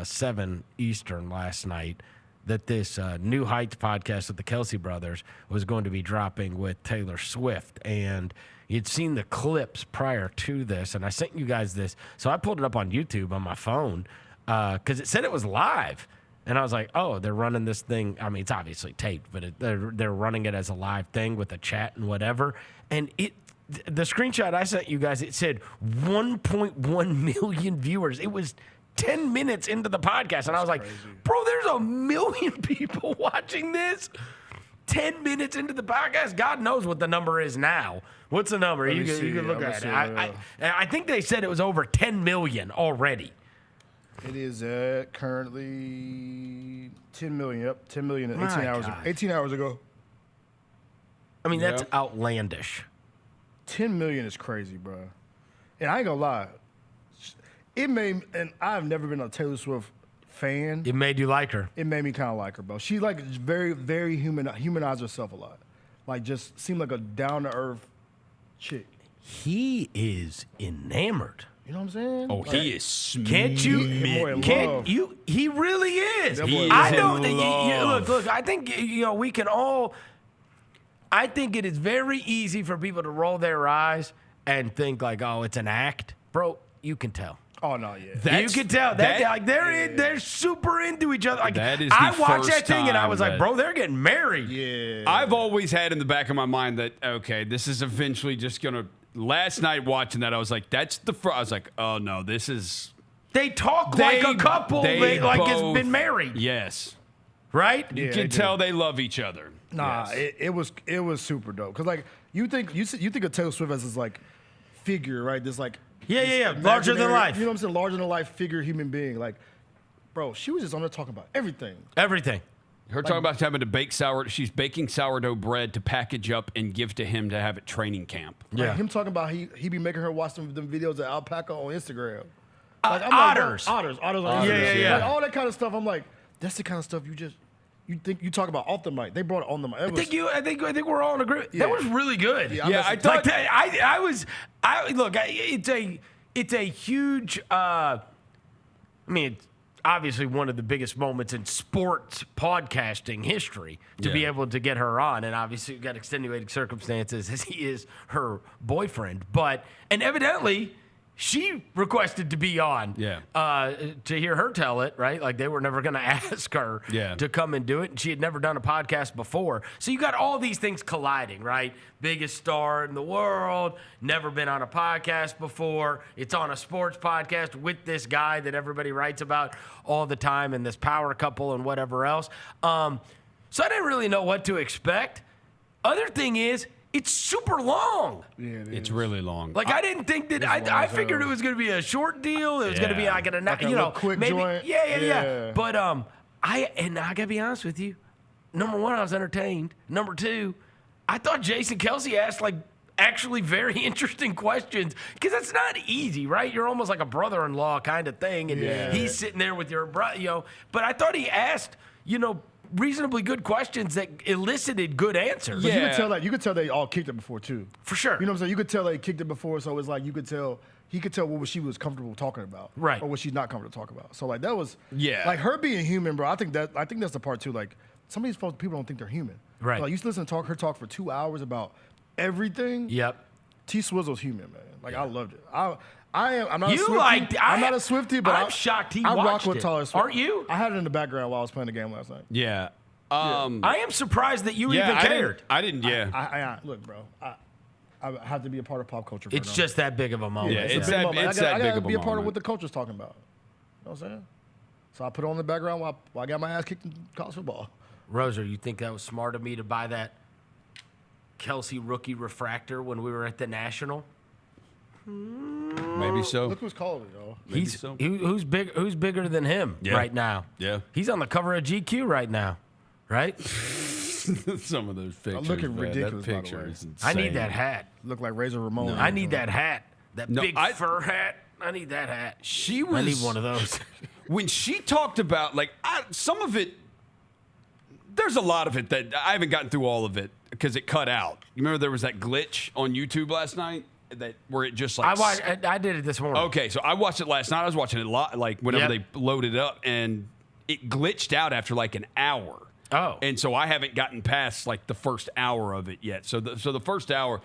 7 Eastern last night, that this New Heights podcast with the Kelsey brothers was going to be dropping with Taylor Swift. And you'd seen the clips prior to this, and I sent you guys this. So I pulled it up on YouTube on my phone because it said it was live. And I was like, oh, they're running this thing. I mean, it's obviously taped, but they're running it as a live thing with a chat and whatever. And the screenshot I sent you guys, it said 1.1 million viewers. It was 10 minutes into the podcast. And I was like, bro, there's 1 million people watching this. 10 minutes into the podcast. God knows what the number is now. What's the number? You can look at it. I think they said it was over 10 million already. It is currently 10 million. Yep, 10 million 18 hours ago. I mean, that's outlandish. 10 million is crazy, bro. And I ain't gonna lie. And I've never been a Taylor Swift fan. It made you like her. It made me kind of like her, bro. She very, very humanized herself a lot. Just seemed like a down to earth chick. He is enamored. You know what I'm saying? Oh, he is smitten. Can't you? He really is. I know that. Look. I think we can all. I think it is very easy for people to roll their eyes and think oh, it's an act, bro. You can tell. Oh no, yeah. You can tell that they're super into each other. That is I watched that thing and I was like, bro, they're getting married. Yeah. I've always had in the back of my mind that this is eventually just gonna. Last night watching that, I was like, I was like, oh no, this is. They talk like a couple. They has been married. Yes. Right. You can tell they love each other. Nah, yes. it was super dope. Cause you think of Taylor Swift as this figure, right? This larger than life. You know what I'm saying? Larger than life figure, human being. Bro, she was just on there talking about everything. Everything. Her talking about having to bake she's baking sourdough bread to package up and give to him to have at training camp. Yeah. Him talking about he be making her watch them videos of alpaca on Instagram. Otters. Otters on Instagram. Yeah. All that kind of stuff. I'm like, that's the kind of stuff you think you talk about off the mic. They brought it on the mic. I think we're all in agreement. Yeah. That was really good. Yeah, I thought look, it's a huge. obviously one of the biggest moments in sports podcasting history to be able to get her on. And obviously, you've got extenuating circumstances as he is her boyfriend. And evidently, she requested to be on to hear her tell it, right? Like they were never going to ask her to come and do it. And she had never done a podcast before. So you got all these things colliding, right? Biggest star in the world, never been on a podcast before. It's on a sports podcast with this guy that everybody writes about all the time and this power couple and whatever else. So I didn't really know what to expect. Other thing is, it's super long. Yeah, it's really long. Like I didn't think that. I figured it was going to be a short deal. It was going to be like a quick maybe. joint. Yeah. But I gotta be honest with you. Number one, I was entertained. Number two, I thought Jason Kelsey asked like actually very interesting questions because that's not easy, right? You're almost like a brother-in-law kind of thing, and he's sitting there with your brother, But I thought he asked, reasonably good questions that elicited good answers. But you could tell they all kicked it before too. For sure. You know what I'm saying? You could tell they kicked it before, so it's like he could tell what she was comfortable talking about, right, or what she's not comfortable talking about. So like that was like her being human, bro. I think that's the part too. Like some of these folks, people don't think they're human. Right. Like you used to listen to her talk for 2 hours about everything. Yep. T Swizzle's human, man. Like I loved it. I'm not You a Swiftie. liked- I'm not a Swiftie, but I'm shocked he I rock watched with it. Taylor Swift. Aren't you? I had it in the background while I was playing the game last night. Yeah. I am surprised that you even cared. I didn't. Look, bro. I have to be a part of pop culture. It's Vernon. just that big of a moment. Yeah, it's I that gotta big of a be a part of moment. what the culture's talking about. You know what I'm saying? So I put it on the background while I got my ass kicked in college football. Roser, you think that was smart of me to buy that Kelsey rookie refractor when we were at the National? Maybe so. Look who's calling it, y'all. Who's bigger than him right now? Yeah. He's on the cover of GQ right now, right? Some of those pictures. I'm looking man, ridiculous. That By the picture way. is insane. I need that hat. Look like Razor Ramon. I need that hat. That big fur hat. I need that hat. I need one of those. When she talked about, some of it, there's a lot of it that I haven't gotten through all of it because it cut out. You remember there was that glitch on YouTube last night where it just I did it this morning. Okay, so I watched it last night. I was watching it a lot, whenever they loaded it up, and it glitched out after like an hour. Oh. And so I haven't gotten past the first hour of it yet. So the first hour,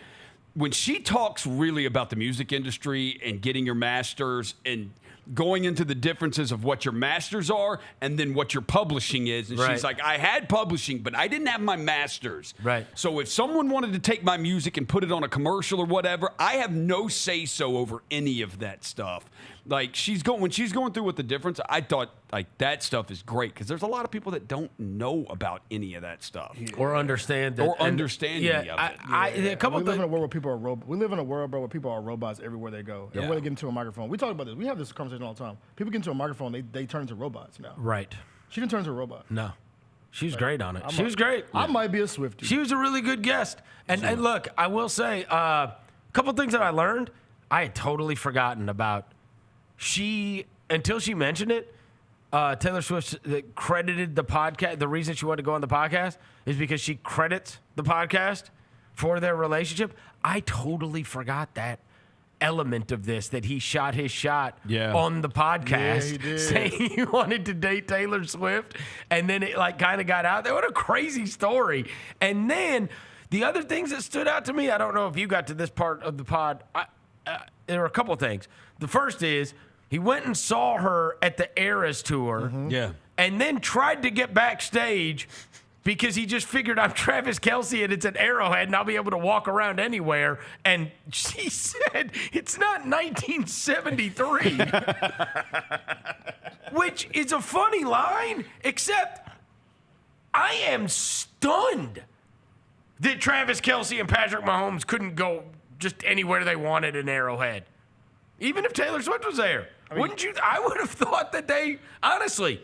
when she talks really about the music industry and getting your masters and going into the differences of what your masters are and then what your publishing is. And she's like, I had publishing, but I didn't have my masters. Right. So if someone wanted to take my music and put it on a commercial or whatever, I have no say-so over any of that stuff. When she's going through with the difference, I thought that stuff is great because there's a lot of people that don't know about any of that stuff or understand it. Or understand any of it. A couple we live in a world where people are robots. We live in a world, bro, where people are robots everywhere they go. Everywhere they get into a microphone. We talk about this. We have this conversation all the time. People get into a microphone, they turn into robots now. Right. She didn't turn into a robot. No. She was great on it. She was great. I might be a Swiftie. She was a really good guest. And look, I will say, a couple things that I learned, I had totally forgotten about. Until she mentioned it, Taylor Swift credited the podcast. The reason she wanted to go on the podcast is because she credits the podcast for their relationship. I totally forgot that element of this, that he shot his shot on the podcast saying he wanted to date Taylor Swift, and then it kind of got out there. What a crazy story. And then the other things that stood out to me, I don't know if you got to this part of the pod, there were a couple things. The first is he went and saw her at the Eras tour and then tried to get backstage because he just figured I'm Travis Kelce and it's an Arrowhead and I'll be able to walk around anywhere. And she said, it's not 1973. Which is a funny line, except I am stunned that Travis Kelce and Patrick Mahomes couldn't go just anywhere they wanted in Arrowhead. Even if Taylor Swift was there. Wouldn't you? I would have thought that honestly,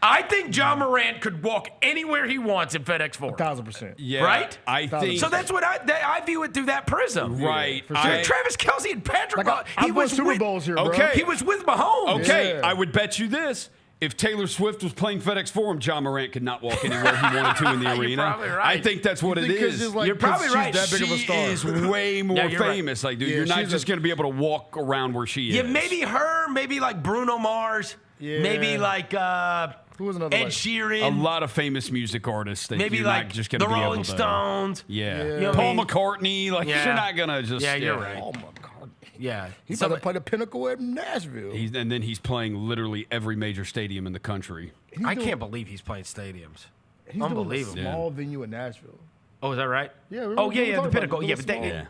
I think John Morant could walk anywhere he wants in FedEx Forum. 1,000%. Yeah, right? I think so. That's what I view it through that prism. Right. Yeah, Travis Kelce and Patrick Mahomes. He was Super Bowls here, bro. Okay. He was with Mahomes. Okay, Yeah. I would bet you this. If Taylor Swift was playing FedEx Forum, John Morant could not walk anywhere he wanted to in the arena. You're probably right. I think that's what it is. You're probably right. That big of a She star. is way more you're right. famous. Dude, you're not just going to be able to walk around where she is. Yeah, maybe her, maybe like Bruno Mars. Maybe like who was another Ed Sheeran. A lot of famous music artists. That Maybe you're like not just gonna the be able Rolling to, Stones. Yeah. You know what I Paul mean? McCartney. Like Yeah. you're not gonna just. Yeah, you're right. Paul McCartney. Yeah. He's about to play the Pinnacle at Nashville. And then he's playing literally every major stadium in the country. I can't believe he's playing stadiums. He's Unbelievable. doing a small venue in Nashville. Oh, is that right? Yeah. Oh, yeah, we the talked about Pinnacle. it. Yeah, but Little they. small.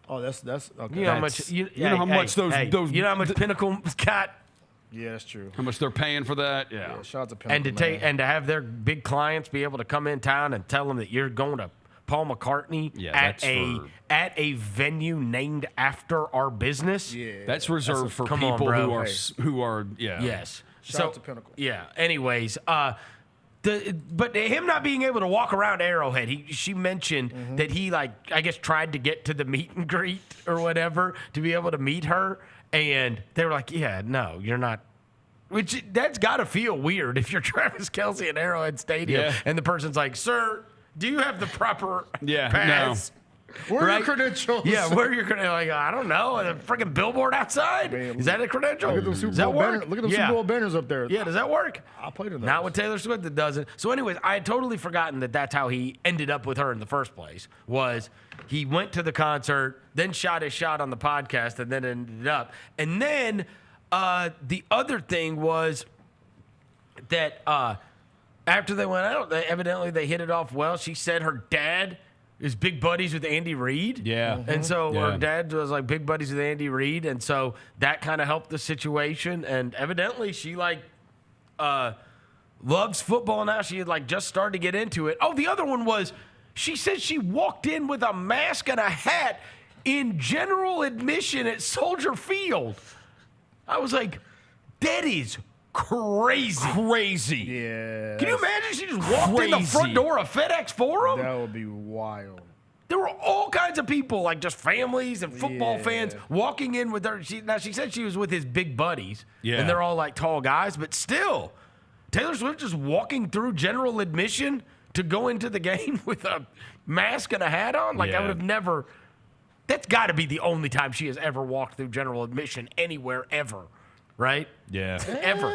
Oh, that's okay. You know how much? You know how much those. You know how much Pinnacle got. Yeah, that's true. How much they're paying for that? Yeah. Shout out to Pinnacle. And to take and to have their big clients be able to come in town and tell them that you're going to Paul McCartney at a venue named after our business. Yeah. That's reserved for come people on, who are yeah. Yes. Shout out to Pinnacle. Yeah. Anyways, but him not being able to walk around Arrowhead, she mentioned that he I guess tried to get to the meet and greet or whatever to be able to meet her, and they were like, "Yeah, no, you're not." Which that's got to feel weird if you're Travis Kelce at Arrowhead Stadium and the person's like, "Sir, do you have the proper pass?" Where are your credentials? Yeah, where are your credentials? Like, I don't know. The freaking billboard outside? Is that a credential? Look at them Super Does that Bowl work? banners. Look at them Super Bowl banners up there. Yeah, does that work? I played in those. Not with Taylor Swift, it doesn't. So, anyways, I had totally forgotten that that's how he ended up with her in the first place. Was he went to the concert, then shot his shot on the podcast, and then ended up. And then the other thing was that after they went out, evidently they hit it off well. She said her dad is big buddies with Andy Reid. Yeah. And so her dad was like big buddies with Andy Reid. And so that kind of helped the situation. And evidently she loves football now. She had just started to get into it. Oh, the other one was she said she walked in with a mask and a hat in general admission at Soldier Field. I was like, that is crazy. Yeah. Can you imagine she just walked in the front door of FedEx Forum? That would be wild. There were all kinds of people, just families and football fans, walking in with her. She said she was with his big buddies, and they're all tall guys, but still, Taylor Swift just walking through general admission to go into the game with a mask and a hat on. I would have never. That's got to be the only time she has ever walked through general admission anywhere ever. Right? Yeah. Ever.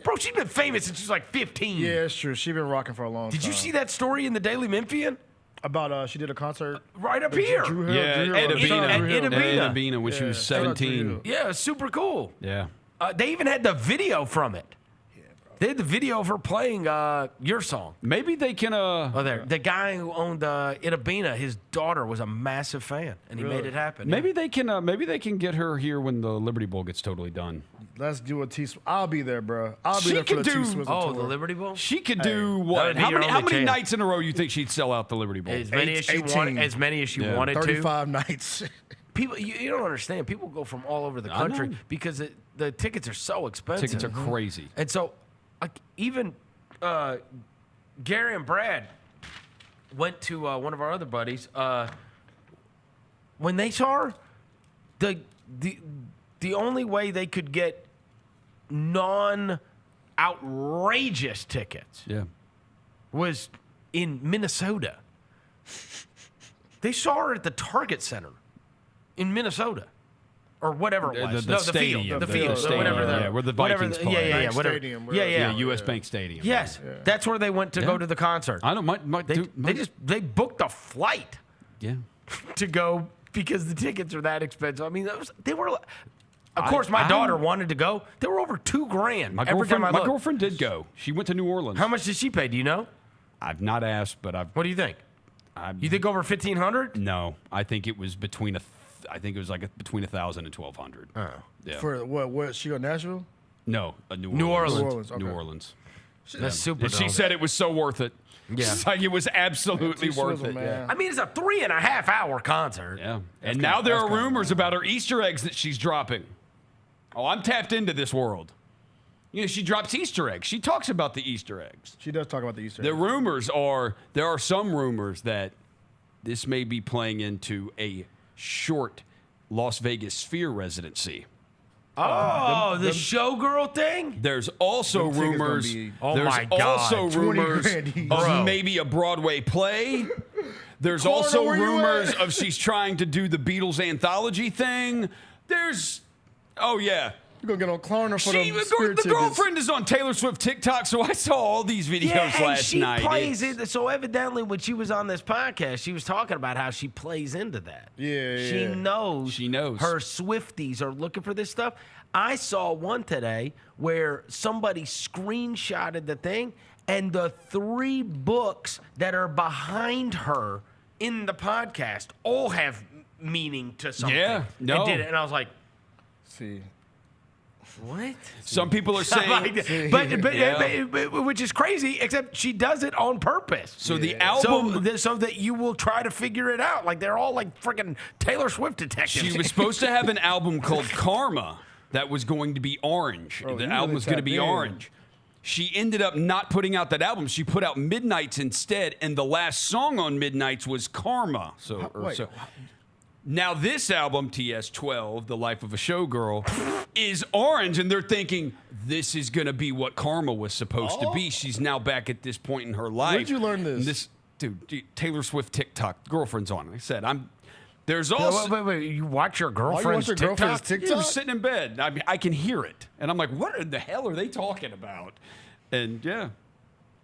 Bro, she's been famous since she was 15. Yeah, it's true. She's been rocking for a long time. Did you see that story in the Daily Memphian? About she did a concert right up here. Ed Abina when she was 17. Yeah, it's super cool. Yeah. They even had the video from it. They had the video of her playing your song. Maybe they can. The guy who owned Itabina, his daughter was a massive fan, and he made it happen. Maybe they can. Maybe they can get her here when the Liberty Bowl gets totally done. Let's do a T. I'll be there, bro. I'll be there for the T Swizzle tour. The Liberty Bowl. She could do what? How many nights in a row you think she'd sell out the Liberty Bowl? As many as she wanted. As many as she wanted 35 nights. People, you don't understand. People go from all over the country because the tickets are so expensive. Tickets are crazy, and so. Even Gary and Brad went to one of our other buddies. When they saw her, the only way they could get non-outrageous tickets was in Minnesota. They saw her at the Target Center in Minnesota. Or whatever it was. The stadium. The field. Where the Vikings play. Yeah, US Bank Stadium. Yes. That's where they went to go to the concert. I don't They booked a flight. Yeah. To go because the tickets are that expensive. I mean, they were. Of course, my daughter wanted to go. They were over $2,000. My girlfriend did go. She went to New Orleans. How much did she pay? Do you know? I've not asked, but I've. What do you think? You think over $1,500? No, I think it was between between 1,000 and 1,200. Oh, yeah. For what? She go to Nashville? No, New Orleans. Okay. New Orleans. That's super. She said it was so worth it. Yeah, she's like it was absolutely worth it. Man. I mean, it's a 3.5-hour concert. Yeah, and now there are rumors about her Easter eggs that she's dropping. Oh, I'm tapped into this world. She drops Easter eggs. She talks about the Easter eggs. She does talk about the Easter eggs. The rumors are there are some rumors that this may be playing into a short Las Vegas Sphere residency. Oh, the showgirl thing? There's also rumors. My God. Also rumors of maybe a Broadway play. There's also rumors of she's trying to do the Beatles anthology thing. You're going to get on Klarna for The girlfriend is on Taylor Swift TikTok, so I saw all these videos last night. She plays it. So evidently, when she was on this podcast, she was talking about how she plays into that. Yeah. She knows. She knows. Her Swifties are looking for this stuff. I saw one today where somebody screenshotted the thing, and the 3 books that are behind her in the podcast all have meaning to something. Yeah, no. And did it, and I was like, see. What? Some people are saying, but which is crazy. Except she does it on purpose. So the album, so that you will try to figure it out. Like they're all like freaking Taylor Swift detectives. she was supposed to have an album called Karma that was going to be orange. The album was going to be orange. She ended up not putting out that album. She put out Midnights instead, and the last song on Midnights was Karma. Now this album, TS12, The Life of a Showgirl, is orange, and they're thinking this is going to be what Karma was supposed to be. She's now back at this point in her life. Where'd you learn this? Dude, Taylor Swift TikTok, girlfriend's on. Like I said, there's also... Wait, you watch your girlfriend's TikTok? Yeah, I was sitting in bed. I mean, I can hear it. And I'm like, what in the hell are they talking about? And yeah.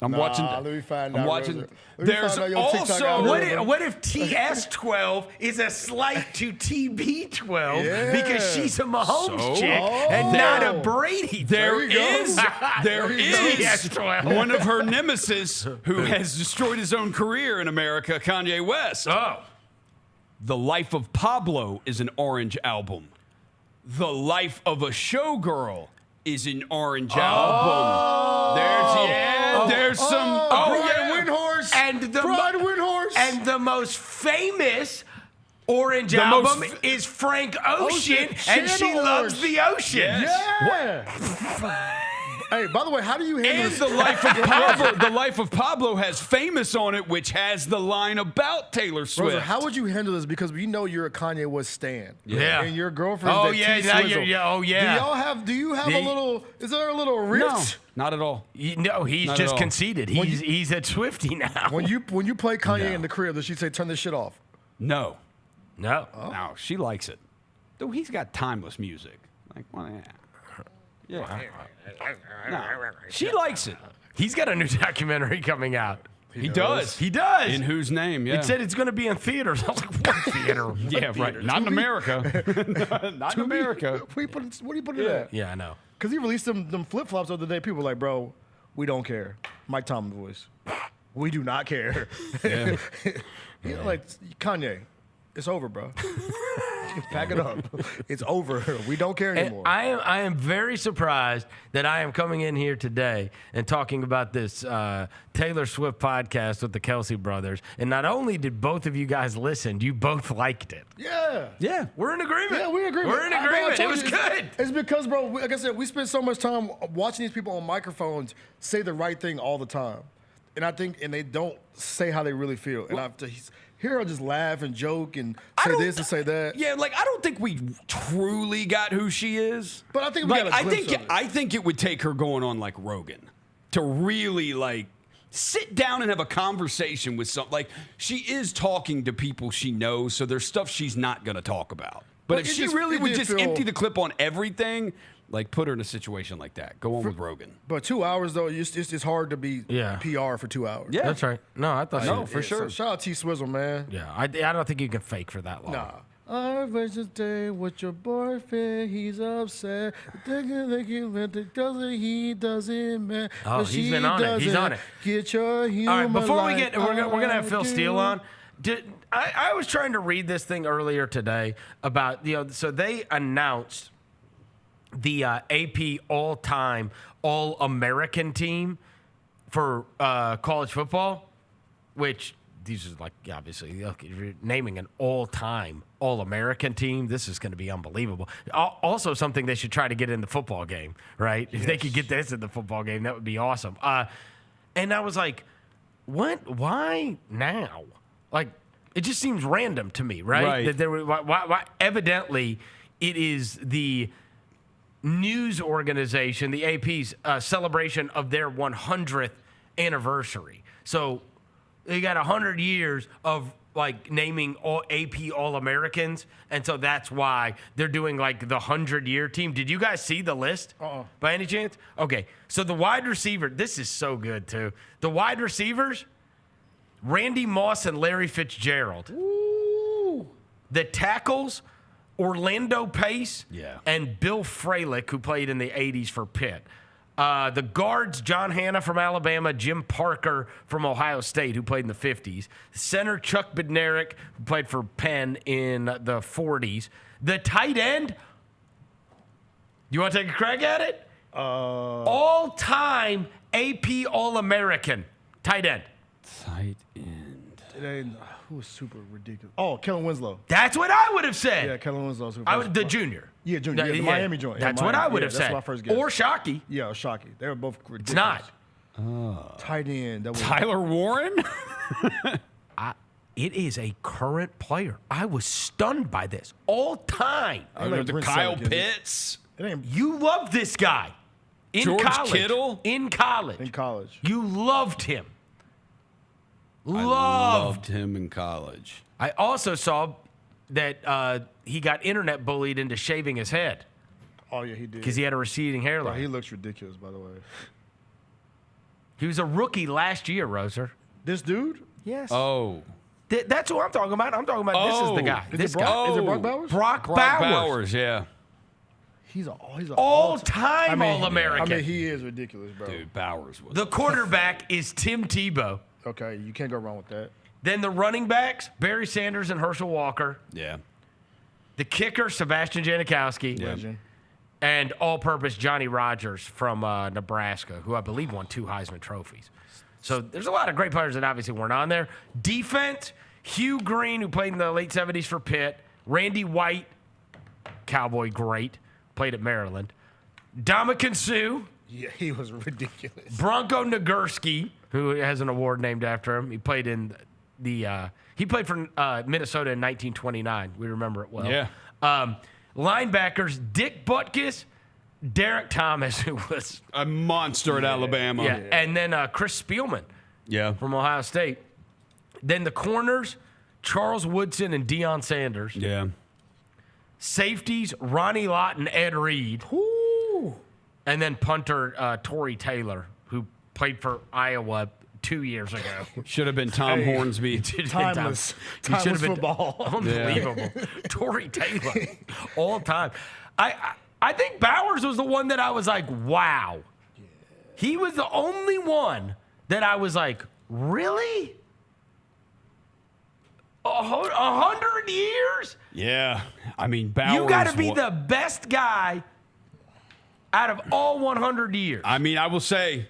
I'm watching. Let me find out. I'm watching. Let me There's find out your also. TikTok What if TS12 is a slight to TB12 because she's a Mahomes chick and not a Brady? There is TS12. one of her nemesis who has destroyed his own career in America, Kanye West. The Life of Pablo is an orange album. The Life of a Showgirl is an orange album. There's some. Brian Windhorse. And the most famous orange album is Frank Ocean, and she loves the ocean. Yeah. Hey, by the way, how do you handle this? The Life of Pablo. The Life of Pablo has Famous on it, which has the line about Taylor Swift. Rosa, how would you handle this? Because we know you're a Kanye West stan. Yeah. And your girlfriend. Oh yeah. Do you have a little? Is there a little rift? No, not at all. No, he's Not just at all. conceded. He's a Swiftie now. When you play Kanye in the crib, does she say turn this shit off? No. No. No, she likes it. Though he's got timeless music. Like, well, yeah. No, she likes it. He's got a new documentary coming out. He does. He does. In whose name? Yeah. It said it's going to be in theaters. I was like, what theater? Yeah, right. Not in America. Not in America. What do you put it at? Yeah, I know. Because he released them flip-flops the other day. People were like, bro, we don't care. Mike Tomlin voice. We do not care. Yeah. You know, like, Kanye, it's over, bro. Pack it up. It's over. We don't care anymore. And I am very surprised that I am coming in here today and talking about this Taylor Swift podcast with the Kelsey brothers. And not only did both of you guys listen, you both liked it. Yeah. Yeah. We're in agreement. Yeah, we're in agreement. We're in agreement. It was good. It's because, bro, like I said, we spend so much time watching these people on microphones say the right thing all the time. And they don't say how they really feel. And I have to hear her just laugh and joke and say this and say that. Yeah, like I don't think we truly got who she is. But I think we got a glimpse of it. I think it would take her going on like Rogan to really like sit down and have a conversation with some. Like she is talking to people she knows, so there's stuff she's not going to talk about. But if she really would just empty the clip on everything, like put her in a situation like that. Go on with Rogan. But 2 hours though, it's hard to be PR for 2 hours. Yeah, that's right. No, I thought no, for sure. So shout out T Swizzle, man. Yeah, I don't think you can fake for that long. Nah. I was just day with your boyfriend. He's upset. He doesn't man. Oh, he's been on it. He's on it. Get your human. All right, before we get, like we're gonna have Phil I Steele do. on. I was trying to read this thing earlier today about so they announced the AP all-time All-American team for college football, which these are like obviously if you're naming an all-time All-American team, this is going to be unbelievable. Also, something they should try to get in the football game, right? If they could get this in the football game, that would be awesome. And I was like, what? Why now? Like, it just seems random to me, right? That there were, why? Evidently, it is the news organization, the AP's celebration of their 100th anniversary. So they got 100 years of like naming all AP All-Americans, and so that's why they're doing like the 100-year team. Did you guys see the list by any chance? Okay, so the wide receiver, this is so good too. The wide receivers, Randy Moss and Larry Fitzgerald. Ooh. The tackles, Orlando Pace and Bill Fralick, who played in the 80s for Pitt. The guards, John Hanna from Alabama, Jim Parker from Ohio State, who played in the 50s. Center, Chuck Bednarik, who played for Penn in the 40s. The tight end, you want to take a crack at it? All-time AP All-American tight end. Tight end. It ain't, who was super ridiculous? Oh, Kellen Winslow. That's what I would have said. Yeah, Kellen Winslow. The junior. Yeah, junior. Yeah, the Miami joint. That's Miami. what I would have That's said. my first guess. Or Shockey. Yeah, or Shockey. They were both ridiculous. It's not. Tight end. That was Tyler Warren? It is a current player. I was stunned by this. All time. Kyle Pitts. You love this guy. In George college. Kittle? In college. In college. You loved him. I loved him in college. I also saw that he got internet bullied into shaving his head. Oh, yeah, he did. Because he had a receding hairline. Bro, he looks ridiculous, by the way. He was a rookie last year, Roser. This dude? Yes. Oh. That's who I'm talking about. I'm talking about this is the guy. Is it Brock Bowers? Brock Bowers, yeah. He's an all-time All-American. I mean, he is ridiculous, bro. Dude, Bowers was. The quarterback is Tim Tebow. Okay, you can't go wrong with that. Then the running backs, Barry Sanders and Herschel Walker. Yeah. The kicker, Sebastian Janikowski. Legend. And all-purpose Johnny Rodgers from Nebraska, who I believe won 2 Heisman trophies. So there's a lot of great players that obviously weren't on there. Defense, Hugh Green, who played in the late 70s for Pitt. Randy White, Cowboy great, played at Maryland. Dominican Sue. Yeah, he was ridiculous. Bronco Nagurski, who has an award named after him. He played in he played for Minnesota in 1929. We remember it well. Yeah. Linebackers, Dick Butkus, Derek Thomas, who was a monster at Alabama. Yeah. And then Chris Spielman from Ohio State. Then the corners, Charles Woodson and Deion Sanders. Yeah. Safeties, Ronnie Lott and Ed Reed. Ooh. And then punter, Torrey Taylor, who played for Iowa 2 years ago. Should have been Tom Hornsby. Timeless football. Unbelievable. Torrey Taylor, all time. I think Bowers was the one that I was like, wow. Yeah. He was the only one that I was like, really? 100 years? Yeah. I mean, Bowers. You got to be the best guy out of all 100 years. I mean, I will say,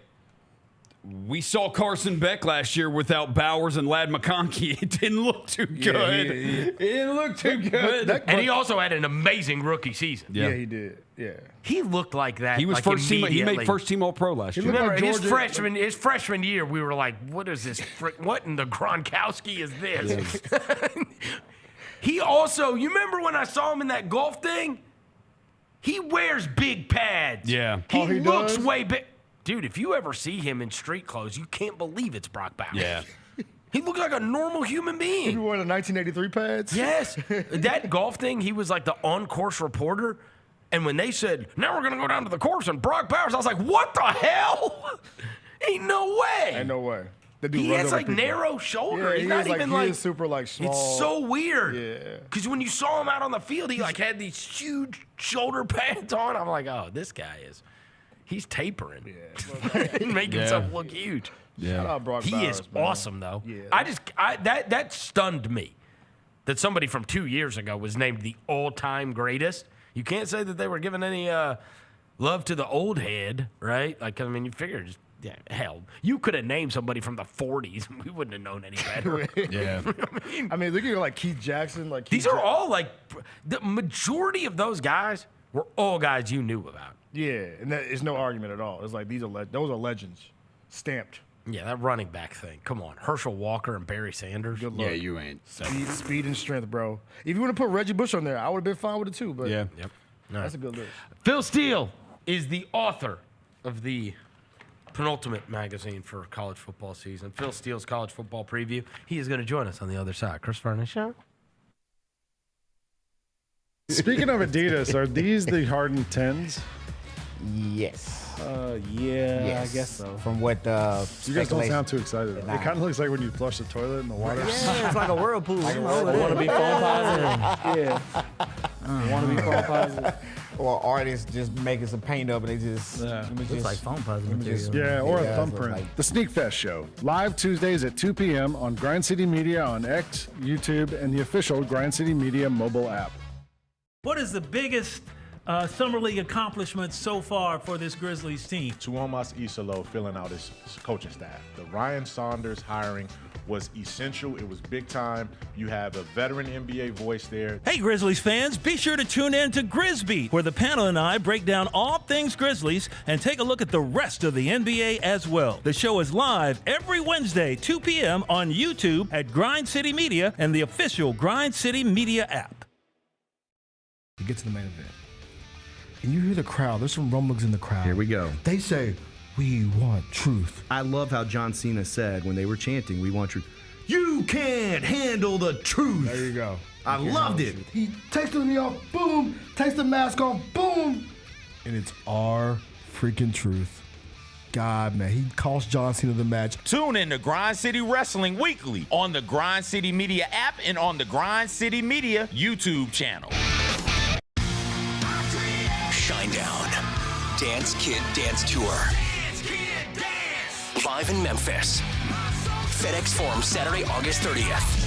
we saw Carson Beck last year without Bowers and Ladd McConkey. It didn't look too good. It didn't look too good. And he also had an amazing rookie season. Yeah, he did. Yeah. He looked like that. He was like first team. He made immediately. first team All Pro last year. Remember like his freshman year, we were like, "What is this? What in the Gronkowski is this?" He also, you remember when I saw him in that golf thing? He wears big pads. Yeah. He he looks does? way big. Dude, if you ever see him in street clothes, you can't believe it's Brock Bowers. Yeah. He looks like a normal human being. He wore the 1983 pads? Yes. That golf thing, he was like the on-course reporter. And when they said, now we're going to go down to the course and Brock Bowers, I was like, what the hell? Ain't no way. Ain't no way. That dude He runs has over like people. narrow shoulders. Yeah, He's not even he like is super like small. It's so weird. Yeah. Because when you saw him out on the field, he like had these huge shoulder pads on. I'm like, oh, this guy he's tapering. Yeah. Make himself look huge. Yeah. Shout out Brock He Bowers, is man. awesome though. Yeah. That stunned me. That somebody from 2 years ago was named the all-time greatest. You can't say that they were giving any love to the old head, right? Like, I mean, you figure just, yeah, hell, you could have named somebody from the 40s. We wouldn't have known any better. Yeah. I mean, look at like Keith Jackson. Like These are all like, the majority of those guys were all guys you knew about. Yeah, and there's no argument at all. It's like those are legends, stamped. Yeah, that running back thing. Come on, Herschel Walker and Barry Sanders. Good luck. Yeah, you ain't. Speed and strength, bro. If you want to put Reggie Bush on there, I would have been fine with it too. But Yeah. Yep. that's a good list. Phil Steele is the author of the penultimate magazine for college football season. Phil Steele's college football preview. He is going to join us on the other side. Chris Vernon Show. Speaking of Adidas, are these the Harden 10s? Yes. Yeah, Yes. I guess so. From what You guys don't speculation- sound too excited. It kind of looks like when you flush the toilet in the water. Yeah, it's like a whirlpool. Like a You know, whirlpool. wanna be phone positive. Yeah. Want to be phone positive. Or artists just making some paint up and they just Looks like phone puzzle material. Yeah, or a Yeah, thumbprint. like- The Sneak Fest Show, live Tuesdays at 2 p.m. on Grind City Media on X, YouTube, and the official Grind City Media mobile app. What is the biggest Summer League accomplishment so far for this Grizzlies team? Tuomas Isalo filling out his coaching staff. The Ryan Saunders hiring was essential. It was big time. You have a veteran NBA voice there. Hey, Grizzlies fans, be sure to tune in to Grizbeat, where the panel and I break down all things Grizzlies and take a look at the rest of the NBA as well. The show is live every Wednesday, 2 p.m. on YouTube at Grind City Media and the official Grind City Media app. You get to the main event, and you hear the crowd. There's some rumblings in the crowd. Here we go. They say, "We want truth." I love how John Cena said when they were chanting, "We want truth." You can't handle the truth. There you go. I loved it. He takes me off, boom. Takes the mask off, boom. And it's our freaking truth. God, man, he cost John Cena the match. Tune in to Grind City Wrestling weekly on the Grind City Media app and on the Grind City Media YouTube channel. Shinedown. Dance Kid Dance Tour. Live in Memphis. FedEx Forum Saturday, August 30th.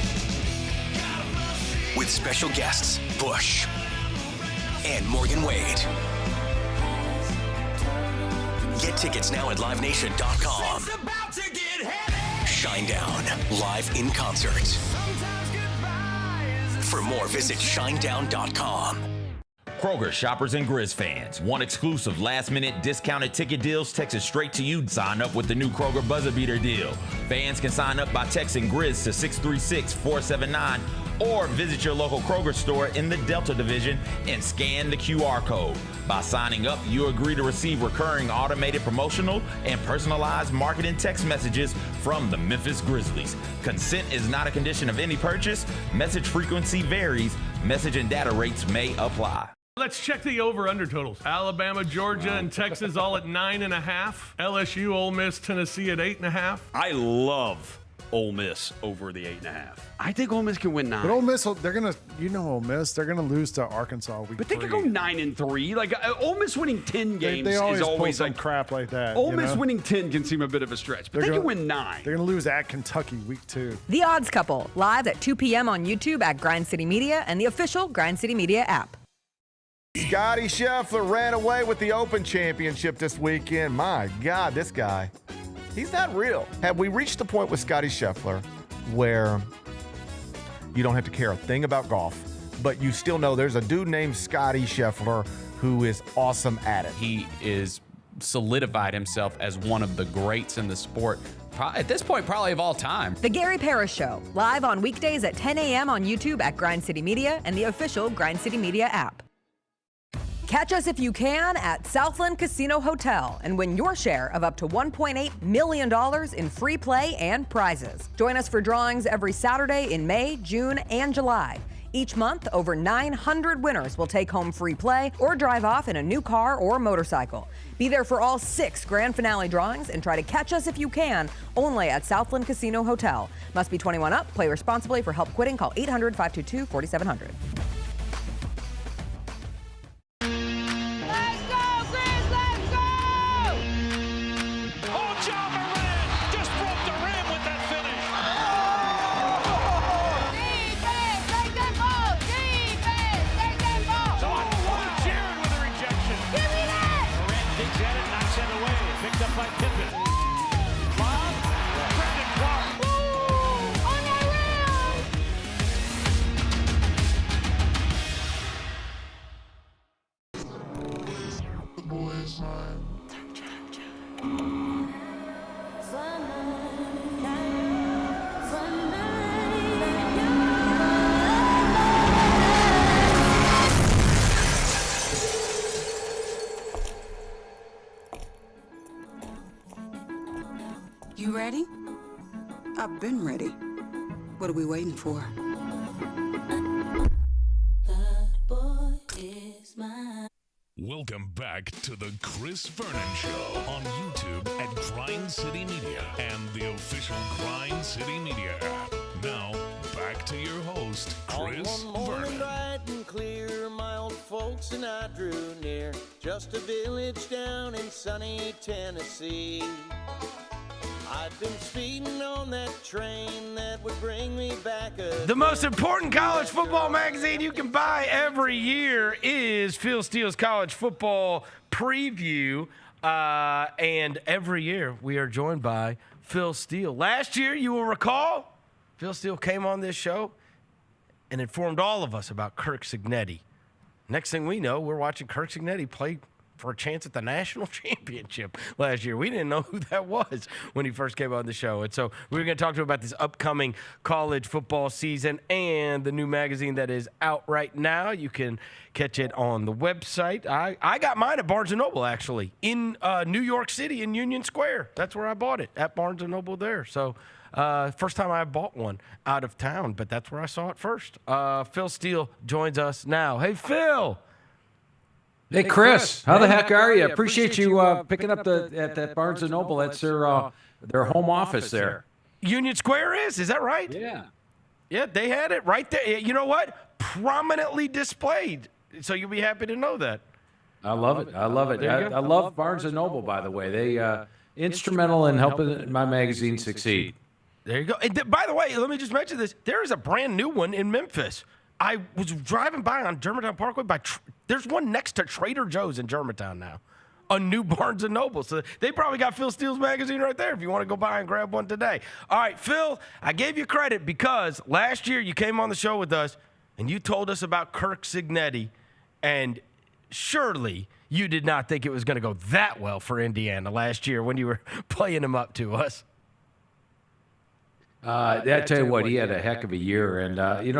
With special guests, Bush and Morgan Wade. Get tickets now at livenation.com. Shinedown, live in concert. For more, visit shinedown.com. Kroger shoppers and Grizz fans. Want exclusive last-minute discounted ticket deals texted straight to you? Sign up with the new Kroger Buzzer Beater deal. Fans can sign up by texting Grizz to 636-479 or visit your local Kroger store in the Delta Division and scan the QR code. By signing up, you agree to receive recurring automated promotional and personalized marketing text messages from the Memphis Grizzlies. Consent is not a condition of any purchase. Message frequency varies. Message and data rates may apply. Let's check the over-under totals. Alabama, Georgia, and Texas all at 9.5. LSU, Ole Miss, Tennessee at 8.5. I love Ole Miss over the 8.5. I think Ole Miss can win 9. But Ole Miss, they're gonna, Ole Miss, they're gonna lose to Arkansas week But they 3. could go 9-3. Like Ole Miss winning 10 games They always is pull always some like crap like that. Ole you Miss know? winning 10 can seem a bit of a stretch, but they can win 9. They're gonna lose at Kentucky week 2. The Odds Couple, live at 2 p.m. on YouTube at Grind City Media and the official Grind City Media app. Scotty Scheffler ran away with the Open Championship this weekend. My God, this guy, he's not real. Have we reached the point with Scotty Scheffler where you don't have to care a thing about golf, but you still know there's a dude named Scotty Scheffler who is awesome at it? He is solidified himself as one of the greats in the sport. At this point, probably of all time. The Gary Parrish Show, live on weekdays at 10 a.m. on YouTube at Grind City Media and the official Grind City Media app. Catch us if you can at Southland Casino Hotel and win your share of up to $1.8 million in free play and prizes. Join us for drawings every Saturday in May, June, and July. Each month, over 900 winners will take home free play or drive off in a new car or motorcycle. Be there for all 6 grand finale drawings and try to catch us if you can, only at Southland Casino Hotel. Must be 21 up. Play responsibly. For help quitting, call 800-522-4700. I've been ready. What are we waiting for? Welcome back to the Chris Vernon Show on YouTube at Grind City Media and the official Grind City Media app. Now, back to your host, Chris On one morning Vernon. bright and clear, my old folks and I drew near, just a village down in sunny Tennessee. I'd been speeding on that train that would bring me back The most important college football magazine you can buy every year is Phil Steele's College Football Preview. And every year we are joined by Phil Steele. Last year, you will recall, Phil Steele came on this show and informed all of us about Kirk Cignetti. Next thing we know, we're watching Kirk Cignetti play for a chance at the national championship last year. We didn't know who that was when he first came on the show. And so we were going to talk to him about this upcoming college football season and the new magazine that is out right now. You can catch it on the website. I got mine at Barnes & Noble, actually, in New York City in Union Square. That's where I bought it, at Barnes & Noble there. So first time I bought one out of town, but that's where I saw it first. Phil Steele joins us now. Hey, Phil. Hey, Chris, how the heck are you? Appreciate you picking up at that Barnes & Noble. That's their home office there. Union Square is that right? Yeah. Yeah, they had it right there. You know what? Prominently displayed. So you'll be happy to know that. I love it. I love it. There you go. I love Barnes & Noble, by the way. They instrumental in helping my magazine succeed. There you go. And by the way, let me just mention this. There is a brand new one in Memphis. I was driving by on Germantown Parkway. There's one next to Trader Joe's in Germantown now. A new Barnes & Noble. So they probably got Phil Steele's magazine right there if you want to go by and grab one today. All right, Phil, I gave you credit because last year you came on the show with us and you told us about Kirk Cignetti, and surely you did not think it was going to go that well for Indiana last year when you were playing him up to us. I tell you what, he had a heck of a year. And, you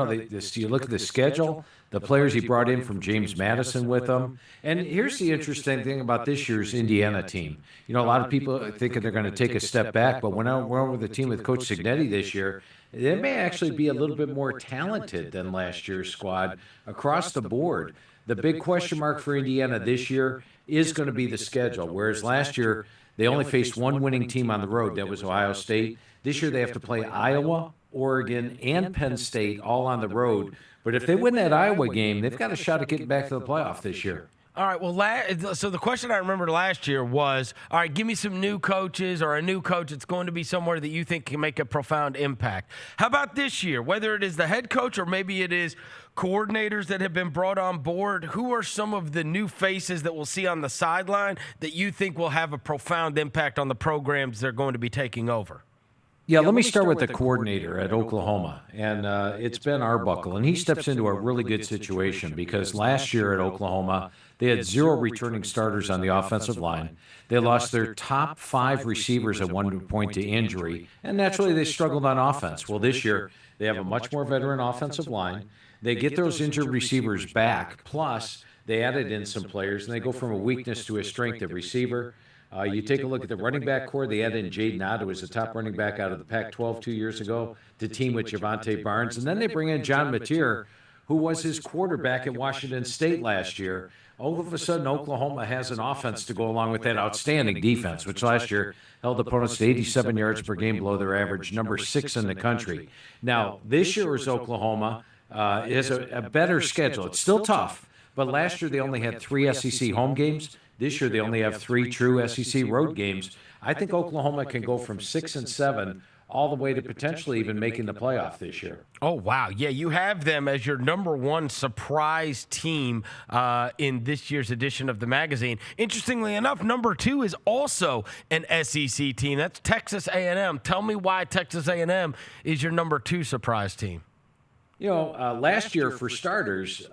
look at the schedule, the players he brought in from James Madison with him. And here's the interesting thing about this year's Indiana team. You know, a lot of people are thinking they're going to take a step back, but when we're over the team with Coach Cignetti this year, they may actually be a little bit more talented than last year's squad across the board. The big question mark for Indiana this year is going to be the schedule, whereas last year they only faced one winning team on the road. That was Ohio State. This year they have to play Iowa, Oregon, and Penn State all on the road. But if they win that Iowa game, they've got a shot at getting back to the playoff this year. All right, well, so the question I remembered last year was, all right, give me some new coaches or a new coach that's going to be somewhere that you think can make a profound impact. How about this year, whether it is the head coach or maybe it is coordinators that have been brought on board? Who are some of the new faces that we'll see on the sideline that you think will have a profound impact on the programs they're going to be taking over? Yeah, let me start with the coordinator at Oklahoma, and it's Ben Arbuckle, and he steps into a really good situation because last year at Oklahoma, they had 0 returning starters on the offensive line. They lost their top 5 receivers at one point to injury, and naturally they struggled on offense. Well, this year, they have a much more veteran offensive line. They get those injured receivers back, plus they added in some players, and they go from a weakness to a strength at receiver. You take a look at the running back core. They added in Jaden Ott, who was the top running back out of the Pac-12 2 years ago, to team with Javonte Barnes. And then they bring in John Mateer, who was his quarterback at Washington State last year. All of a sudden, Oklahoma has an offense to go along with that outstanding defense, which last year held opponents to 87 yards per game below their average, number 6 in the country. Now, this year's Oklahoma has a better schedule. It's still tough, but last year they only had 3 SEC home games. This year, they only have 3 true SEC road games. I think Oklahoma can go from 6-7 all the way to potentially even making the playoff this year. Oh, wow. Yeah, you have them as your number 1 surprise team in this year's edition of the magazine. Interestingly enough, number 2 is also an SEC team. That's Texas A&M. Tell me why Texas A&M is your number 2 surprise team. You know, last year, for starters,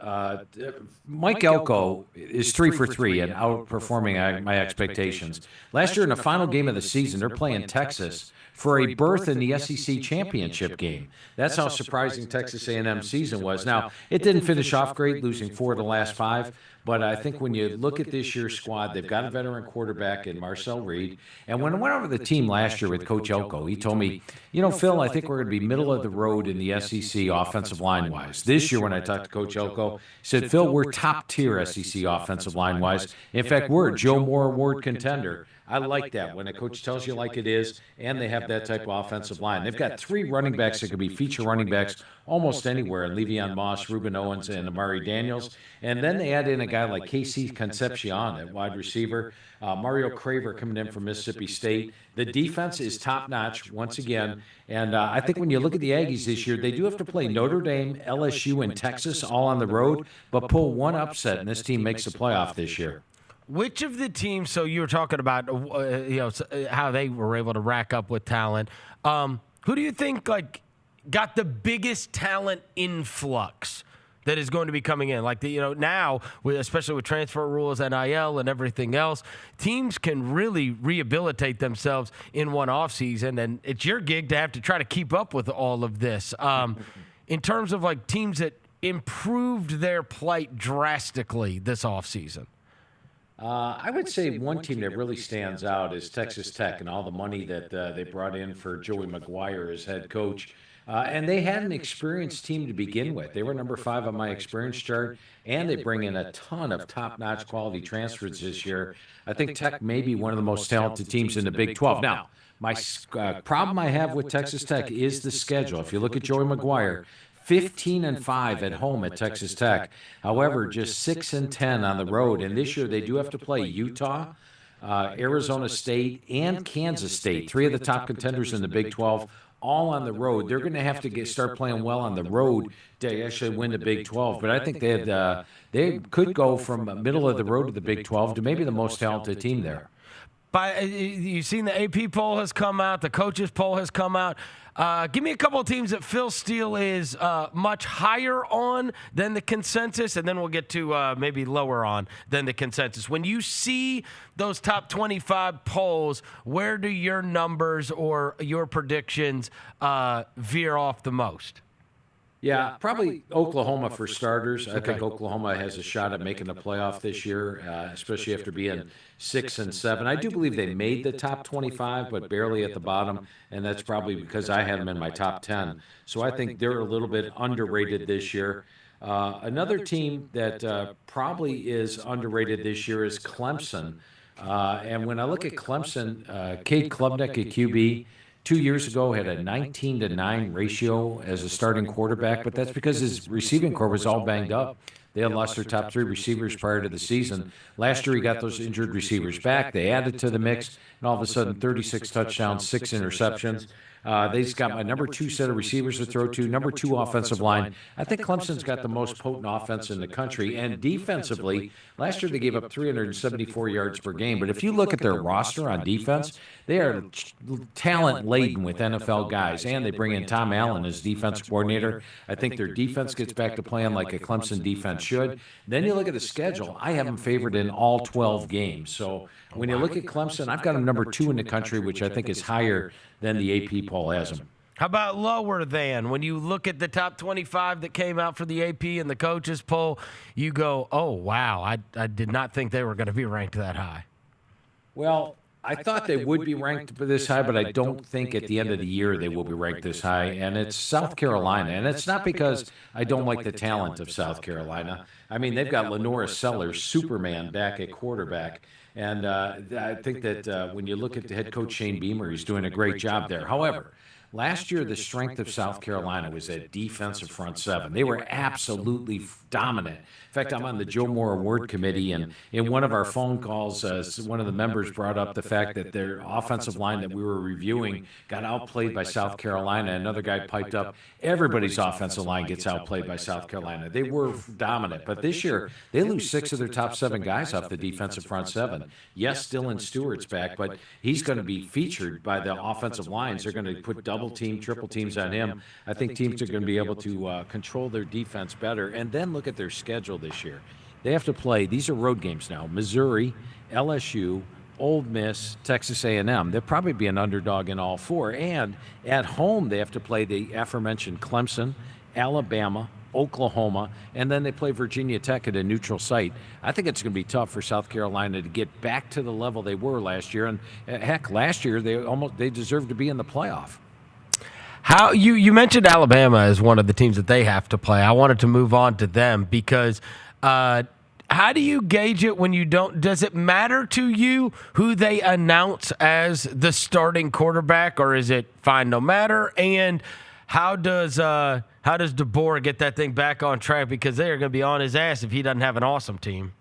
Mike Elko is 3 for 3 and outperforming my expectations. Last year, in the final game of the season, they're playing Texas for a berth in the SEC championship game. That's how surprising Texas A&M's season was. Now, it didn't finish off great, losing 4 of the last 5. But I think when you look at this year's squad, they've got a veteran quarterback in Marcel Reed. And when I went over the team last year with Coach Elko, he told me, Phil, I think we're going to be middle of the road in the SEC offensive line-wise. This year when I talked to Coach Elko, he said, Phil, we're top-tier SEC offensive line-wise. In fact, we're a Joe Moore Award contender. I like that when a coach tells you like it is, and they have that type of offensive line. They've got 3 running backs that could be feature running backs almost anywhere, Le'Veon Moss, Reuben Owens, and Amari Daniels. And then they add in a guy like Casey Concepcion at wide receiver, Mario Craver coming in from Mississippi State. The defense is top-notch once again, and I think when you look at the Aggies this year, they do have to play Notre Dame, LSU, and Texas all on the road, but pull one upset, and this team makes the playoff this year. Which of the teams? So you were talking about how they were able to rack up with talent. Who do you think got the biggest talent influx that is going to be coming in? Now, especially with transfer rules, NIL, and everything else, teams can really rehabilitate themselves in one offseason, and it's your gig to have to try to keep up with all of this. In terms of teams that improved their plight drastically this offseason. I would say one team that really stands out is Texas Tech and all the money that they brought in for Joey McGuire as head coach. And they had an experienced team to begin with. They were number 5 on my experience chart, and they bring in a ton of top-notch quality transfers this year. I think Tech may be one of the most talented teams in the Big 12. Now, my problem I have with Texas Tech is the schedule. If you look at Joey McGuire, 15-5 at home at Texas Tech. However, just 6-10 on the road. And this year they do have to play Utah, Arizona State, and Kansas State, 3 of the top contenders in the Big 12, all on the road. They're going to have to start playing well on the road to actually win the Big 12. But I think they could go from middle of the road to the Big 12 to maybe the most talented team there. You've seen the AP poll has come out, the coaches poll has come out. Give me a couple of teams that Phil Steele is much higher on than the consensus, and then we'll get to maybe lower on than the consensus. When you see those top 25 polls, where do your numbers or your predictions veer off the most? Yeah, probably Oklahoma for starters. I think Oklahoma has a shot at making the playoff this year, especially after being 6-7. I do believe they made the top 25, but barely at the bottom, and that's probably because I had them in my top 10. So I think they're a little bit underrated this year. Another team that probably is underrated this year is Clemson. And when I look at Clemson, Cade Klubnik at QB, 2 years ago had a 19-9 ratio as a starting quarterback, but that's because his receiving corps was all banged up. They had lost their top 3 receivers prior to the season. Last year, he got those injured receivers back. They added to the mix, and all of a sudden, 36 touchdowns, 6 interceptions. They've got my number 2 set of receivers to throw to, number 2 offensive line. I think Clemson's got the most potent offense in the country. And defensively, last year they gave up 374 yards per game. But if you look at their roster on defense, they are talent-laden with NFL guys. And they bring in Tom Allen as defense coordinator. I think their defense gets back to playing like a Clemson defense should. Then you look at the schedule. I have them favored in all 12 games. So when you look at Clemson, I've got them number 2 in the country, which I think is higher than the AP poll has them. How about lower than? When you look at the top 25 that came out for the AP and the coaches poll, you go, oh, wow, I did not think they were going to be ranked that high. Well, I thought they would be ranked this high, but I don't think at the end of the year they will be ranked this high. And it's South Carolina. And it's not because I don't like the talent of South Carolina. I mean, they've got Lenora Sellers, Superman, back at quarterback. And I think that when you look at the head coach Shane Beamer, he's doing a great job there. However, last year, the strength of South Carolina was that defensive front seven. They were absolutely dominant. In fact, I'm on the Joe Moore Award Committee, and in one of our phone calls, one of the members brought up the fact that their offensive line that we were reviewing got outplayed by South Carolina. Another guy piped up, everybody's offensive line gets outplayed by South Carolina. They were dominant, but this year, they lose 6 of their top 7 guys off the defensive front seven. Yes, Dylan Stewart's back, but he's going to be featured by the offensive lines. They're going to put double team, triple teams on him. I think teams are going to be able to control their defense better. And then look at their schedule this year. They have to play, these are road games now, Missouri, LSU, Ole Miss, Texas A&M. They'll probably be an underdog in all four. And at home, they have to play the aforementioned Clemson, Alabama, Oklahoma, and then they play Virginia Tech at a neutral site. I think it's going to be tough for South Carolina to get back to the level they were last year. And heck, last year they deserved to be in the playoff. How you mentioned Alabama as one of the teams that they have to play. I wanted to move on to them because how do you gauge it when you don't? Does it matter to you who they announce as the starting quarterback, or is it fine no matter? And how does DeBoer get that thing back on track? Because they are going to be on his ass if he doesn't have an awesome team.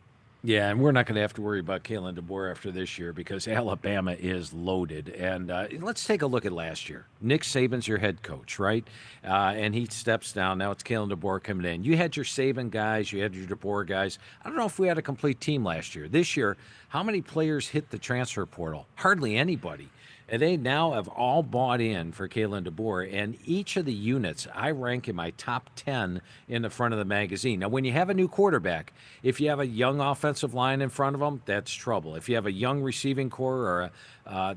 Yeah, and we're not going to have to worry about Kalen DeBoer after this year because Alabama is loaded. And let's take a look at last year. Nick Saban's your head coach, right? And he steps down. Now it's Kalen DeBoer coming in. You had your Saban guys. You had your DeBoer guys. I don't know if we had a complete team last year. This year, how many players hit the transfer portal? Hardly anybody. And they now have all bought in for Kalen DeBoer, and each of the units I rank in my top 10 in the front of the magazine. Now, when you have a new quarterback, if you have a young offensive line in front of him, that's trouble. If you have a young receiving core,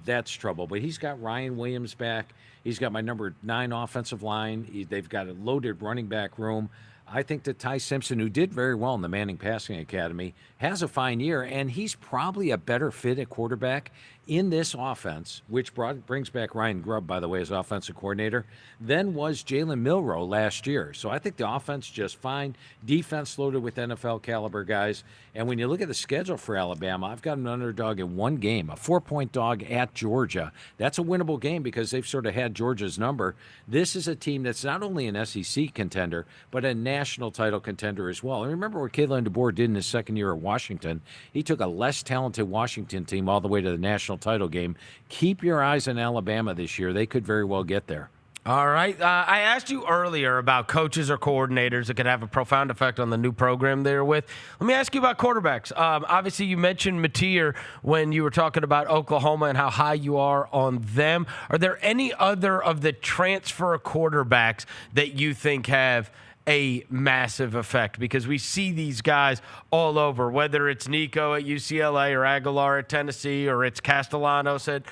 that's trouble. But he's got Ryan Williams back. He's got my number 9 offensive line. They've got a loaded running back room. I think that Ty Simpson, who did very well in the Manning Passing Academy, has a fine year, and he's probably a better fit at quarterback in this offense, which brings back Ryan Grubb, by the way, as offensive coordinator, than was Jalen Milroe last year. So I think the offense just fine. Defense loaded with NFL caliber guys. And when you look at the schedule for Alabama, I've got an underdog in one game, a 4-point dog at Georgia. That's a winnable game because they've sort of had Georgia's number. This is a team that's not only an SEC contender, but a national title contender as well. And remember what Kalen DeBoer did in his second year at Washington. He took a less talented Washington team all the way to the national title game. Keep your eyes on Alabama this year. They could very well get there. All right. I asked you earlier about coaches or coordinators that could have a profound effect on the new program they're with. Let me ask you about quarterbacks. Obviously, you mentioned Mateer when you were talking about Oklahoma and how high you are on them. Are there any other of the transfer quarterbacks that you think have a massive effect? Because we see these guys all over, whether it's Nico at UCLA or Aguilar at Tennessee or it's Castellanos at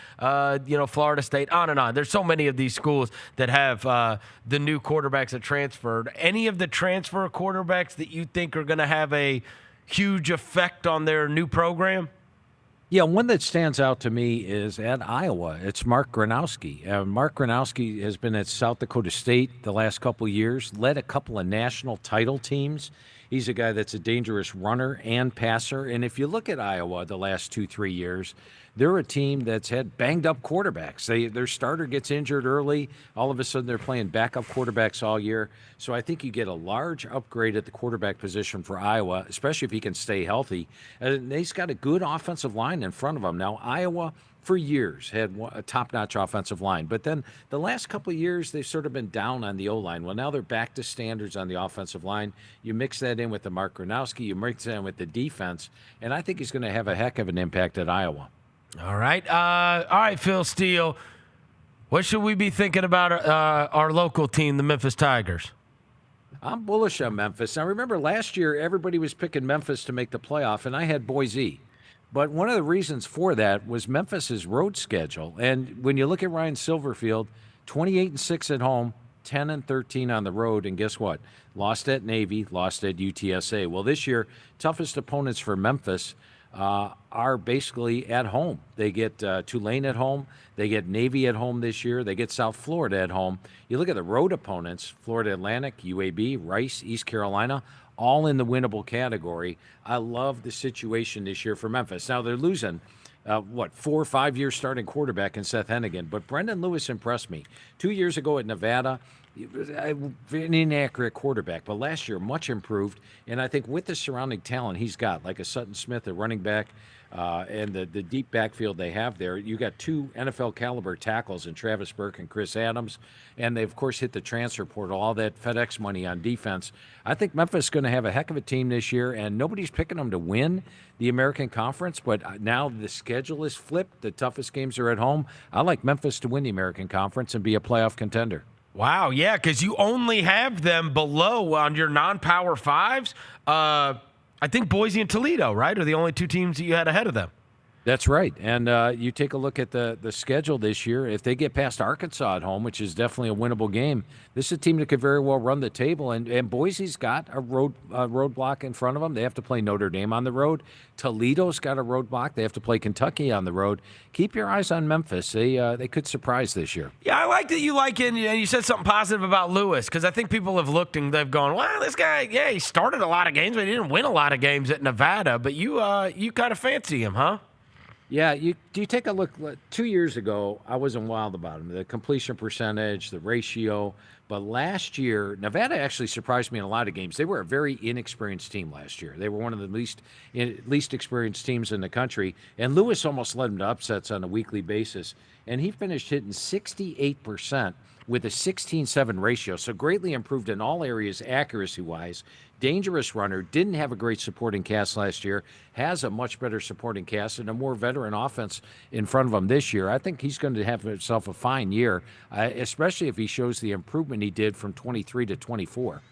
Florida State, on and on. There's so many of these schools that have the new quarterbacks that transferred. Any of the transfer quarterbacks that you think are going to have a huge effect on their new program? Yeah, one that stands out to me is at Iowa. It's Mark Gronowski. Mark Gronowski has been at South Dakota State the last couple of years, led a couple of national title teams. He's a guy that's a dangerous runner and passer. And if you look at Iowa the last 2-3 years, they're a team that's had banged-up quarterbacks. Their starter gets injured early. All of a sudden, they're playing backup quarterbacks all year. So I think you get a large upgrade at the quarterback position for Iowa, especially if he can stay healthy. And he's got a good offensive line in front of him. Now, Iowa, for years, had a top-notch offensive line. But then the last couple of years, they've sort of been down on the O-line. Well, now they're back to standards on the offensive line. You mix that in with the Mark Gronowski. You mix that in with the defense. And I think he's going to have a heck of an impact at Iowa. All right, Phil Steele. What should we be thinking about our local team, the Memphis Tigers? I'm bullish on Memphis. Now, remember, last year, everybody was picking Memphis to make the playoff, and I had Boise. But one of the reasons for that was Memphis's road schedule. And when you look at Ryan Silverfield, 28-6 at home, 10-13 on the road, and guess what? Lost at Navy, lost at UTSA. Well, this year, toughest opponents for Memphis are basically at home. They get Tulane at home. They get Navy at home this year. They get South Florida at home. You look at the road opponents, Florida Atlantic, UAB, Rice, East Carolina, all in the winnable category. I love the situation this year for Memphis. Now, they're losing, 4 or 5 year starting quarterback in Seth Hennigan, but Brendan Lewis impressed me. 2 years ago at Nevada, an inaccurate quarterback, but last year much improved. And I think with the surrounding talent he's got, like a Sutton Smith, a running back, and the deep backfield they have there, you got 2 NFL caliber tackles in Travis Burke and Chris Adams, and they of course hit the transfer portal, all that FedEx money on defense. I think Memphis is going to have a heck of a team this year, and nobody's picking them to win the American Conference, but now the schedule is flipped. The toughest games are at home. I like Memphis to win the American Conference and be a playoff contender. Wow, yeah, because you only have them below on your non-power fives. I think Boise and Toledo, right, are the only 2 teams that you had ahead of them. That's right. And you take a look at the schedule this year. If they get past Arkansas at home, which is definitely a winnable game, this is a team that could very well run the table. And Boise's got a roadblock in front of them. They have to play Notre Dame on the road. Toledo's got a roadblock. They have to play Kentucky on the road. Keep your eyes on Memphis. They could surprise this year. Yeah, I like that you like it, and you said something positive about Lewis, because I think people have looked and they've gone, well, this guy, yeah, he started a lot of games, but he didn't win a lot of games at Nevada. But you kind of fancy him, huh? Yeah, you take a look. 2 years ago, I wasn't wild about him. The completion percentage, the ratio. But last year, Nevada actually surprised me in a lot of games. They were a very inexperienced team last year. They were one of the least experienced teams in the country. And Lewis almost led them to upsets on a weekly basis. And he finished hitting 68% with a 16-7 ratio. So greatly improved in all areas accuracy-wise. Dangerous runner, didn't have a great supporting cast last year, has a much better supporting cast and a more veteran offense in front of him this year. I think he's going to have himself a fine year, especially if he shows the improvement he did from 23 to 24.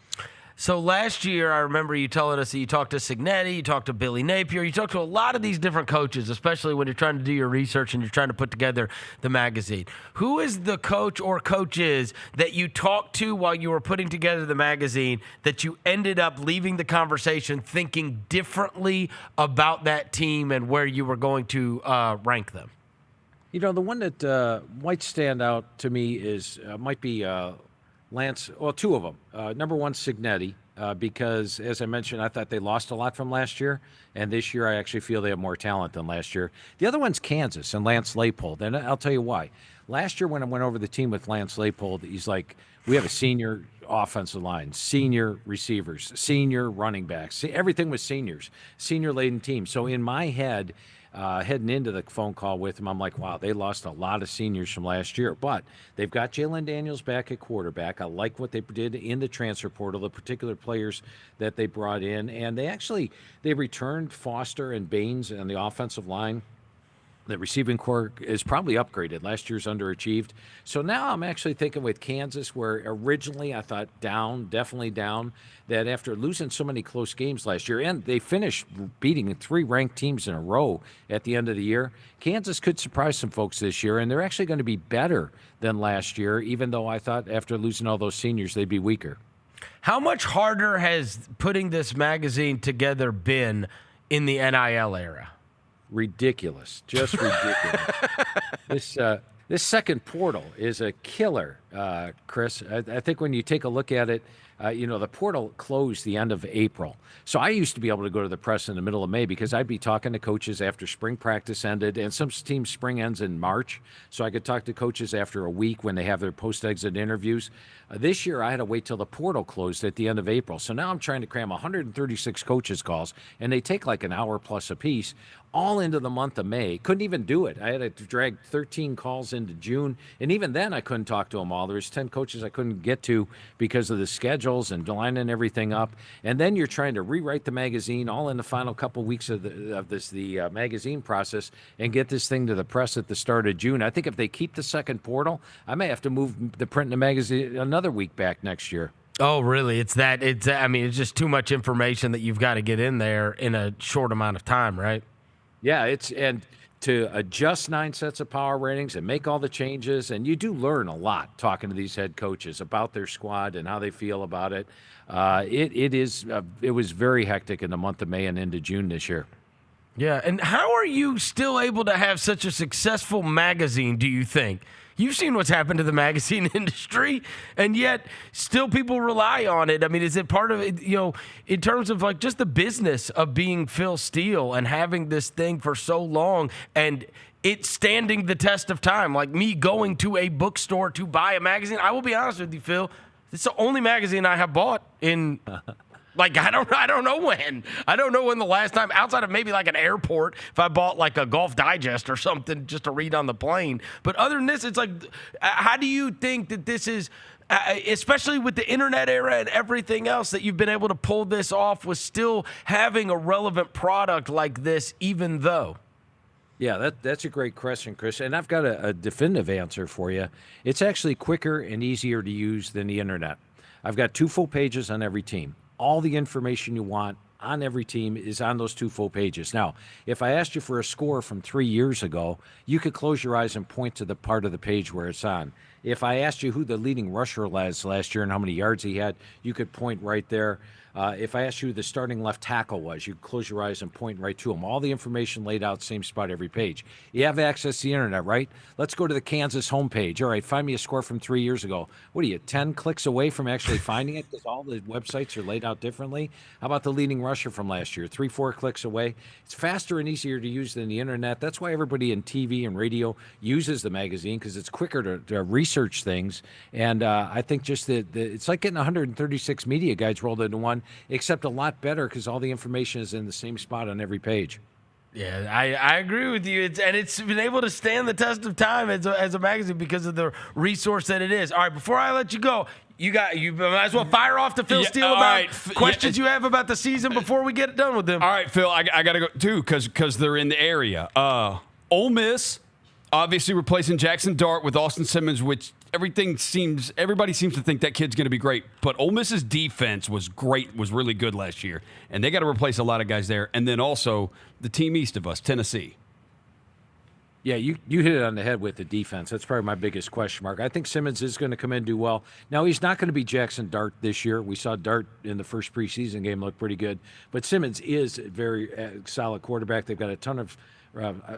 So last year, I remember you telling us that you talked to Signetti, you talked to Billy Napier, you talked to a lot of these different coaches, especially when you're trying to do your research and you're trying to put together the magazine. Who is the coach or coaches that you talked to while you were putting together the magazine that you ended up leaving the conversation thinking differently about that team and where you were going to rank them? You know, the one that might stand out to me is might be Lance, well, two of them. Number one, Signetti, because, as I mentioned, I thought they lost a lot from last year, and this year I actually feel they have more talent than last year. The other one's Kansas and Lance Leipold, and I'll tell you why. Last year when I went over the team with Lance Leipold, he's like, we have a senior offensive line, senior receivers, senior running backs. Everything was seniors, senior-laden team. So in my head, heading into the phone call with him, I'm like, wow, they lost a lot of seniors from last year. But they've got Jalen Daniels back at quarterback. I like what they did in the transfer portal, the particular players that they brought in. And they returned Foster and Baines on the offensive line. The receiving core is probably upgraded. Last year's underachieved. So now I'm actually thinking with Kansas, where originally I thought down, definitely down, that after losing so many close games last year, and they finished beating 3 ranked teams in a row at the end of the year, Kansas could surprise some folks this year, and they're actually going to be better than last year, even though I thought after losing all those seniors, they'd be weaker. How much harder has putting this magazine together been in the NIL era? Ridiculous, just ridiculous. This second portal is a killer, Chris. I think when you take a look at it, the portal closed the end of April. So I used to be able to go to the press in the middle of May because I'd be talking to coaches after spring practice ended, and some teams' spring ends in March. So I could talk to coaches after a week when they have their post-exit interviews. This year, I had to wait till the portal closed at the end of April. So now I'm trying to cram 136 coaches' calls, and they take like an hour plus a piece, all into the month of May. Couldn't even do it. I had to drag 13 calls into June, and even then I couldn't talk to them all. There was 10 coaches I couldn't get to because of the schedules and lining everything up. And then you're trying to rewrite the magazine all in the final couple weeks of the magazine process and get this thing to the press at the start of June. I think if they keep the second portal, I may have to move the print in the magazine another week back next year. Oh, really? It's just too much information that you've got to get in there in a short amount of time, right? Yeah, and to adjust 9 sets of power ratings and make all the changes, and you do learn a lot talking to these head coaches about their squad and how they feel about it. It was very hectic in the month of May and into June this year. Yeah, and how are you still able to have such a successful magazine, do you think? You've seen what's happened to the magazine industry, and yet still people rely on it. I mean, is it part of it, in terms of like just the business of being Phil Steele and having this thing for so long and it standing the test of time? Like me going to a bookstore to buy a magazine, I will be honest with you, Phil, it's the only magazine I have bought in like, I don't know when. I don't know when the last time, outside of maybe like an airport, if I bought like a Golf Digest or something just to read on the plane. But other than this, it's like, how do you think that this is, especially with the internet era and everything else, that you've been able to pull this off with still having a relevant product like this, even though? Yeah, that's a great question, Chris. And I've got a definitive answer for you. It's actually quicker and easier to use than the internet. I've got 2 full pages on every team. All the information you want on every team is on those 2 full pages. Now, if I asked you for a score from 3 years ago, you could close your eyes and point to the part of the page where it's on. If I asked you who the leading rusher was last year and how many yards he had, you could point right there. If I asked you who the starting left tackle was, you could close your eyes and point right to him. All the information laid out, same spot every page. You have access to the internet, right? Let's go to the Kansas homepage. All right, find me a score from 3 years ago. What are you, 10 clicks away from actually finding it because all the websites are laid out differently? How about the leading rusher from last year? 3-4 clicks away. It's faster and easier to use than the internet. That's why everybody in TV and radio uses the magazine, because it's quicker to research things. And I think just it's like getting 136 media guides rolled into one, except a lot better because all the information is in the same spot on every page. Yeah, I agree with you. It's been able to stand the test of time as a magazine because of the resource that it is. All right, before I let you go, you might as well fire off to Phil Steele about questions you have about the season before we get done with them. All right, Phil, I got to go too because they're in the area. Ole Miss obviously replacing Jackson Dart with Austin Simmons, which everybody seems to think that kid's going to be great. But Ole Miss's defense was really good last year, and they got to replace a lot of guys there. And then also the team east of us, Tennessee. Yeah, you hit it on the head with the defense. That's probably my biggest question mark. I think Simmons is going to come in and do well. Now, he's not going to be Jackson Dart this year. We saw Dart in the first preseason game look pretty good. But Simmons is a very solid quarterback. They've got a ton of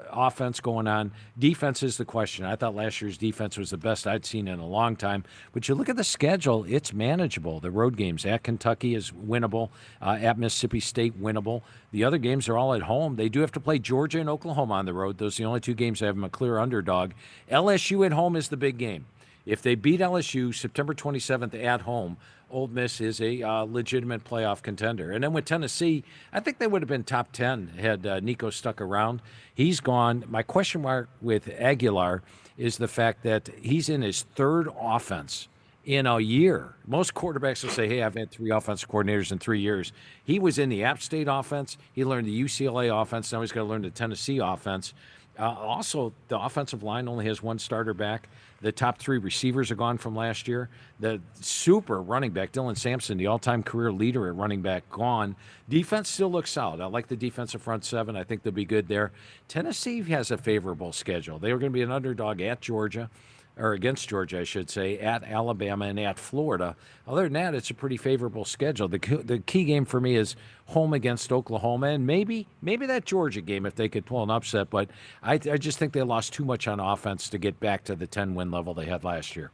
offense going on. Defense is the question. I thought last year's defense was the best I'd seen in a long time. But you look at the schedule, it's manageable. The road games at Kentucky is winnable. At Mississippi State, winnable. The other games are all at home. They do have to play Georgia and Oklahoma on the road. Those are the only 2 games that have them a clear underdog. LSU at home is the big game. If they beat LSU September 27th at home, Ole Miss is a legitimate playoff contender. And then with Tennessee, I think they would have been top 10 had Nico stuck around. He's gone. My question mark with Aguilar is the fact that he's in his 3rd offense in a year. Most quarterbacks will say, hey, I've had 3 offensive coordinators in 3 years. He was in the App State offense. He learned the UCLA offense. Now he's got to learn the Tennessee offense. Also, the offensive line only has 1 starter back. The top 3 receivers are gone from last year. The super running back, Dylan Sampson, the all-time career leader at running back, gone. Defense still looks solid. I like the defensive front 7. I think they'll be good there. Tennessee has a favorable schedule. They were going to be an underdog at Georgia, or against Georgia, I should say, at Alabama and at Florida. Other than that, it's a pretty favorable schedule. The key game for me is home against Oklahoma, and maybe that Georgia game if they could pull an upset. But I just think they lost too much on offense to get back to the 10-win level they had last year.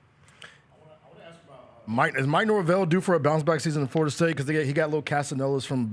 Is Mike Norvell due for a bounce back season in Florida State? Because he got little Castanelas from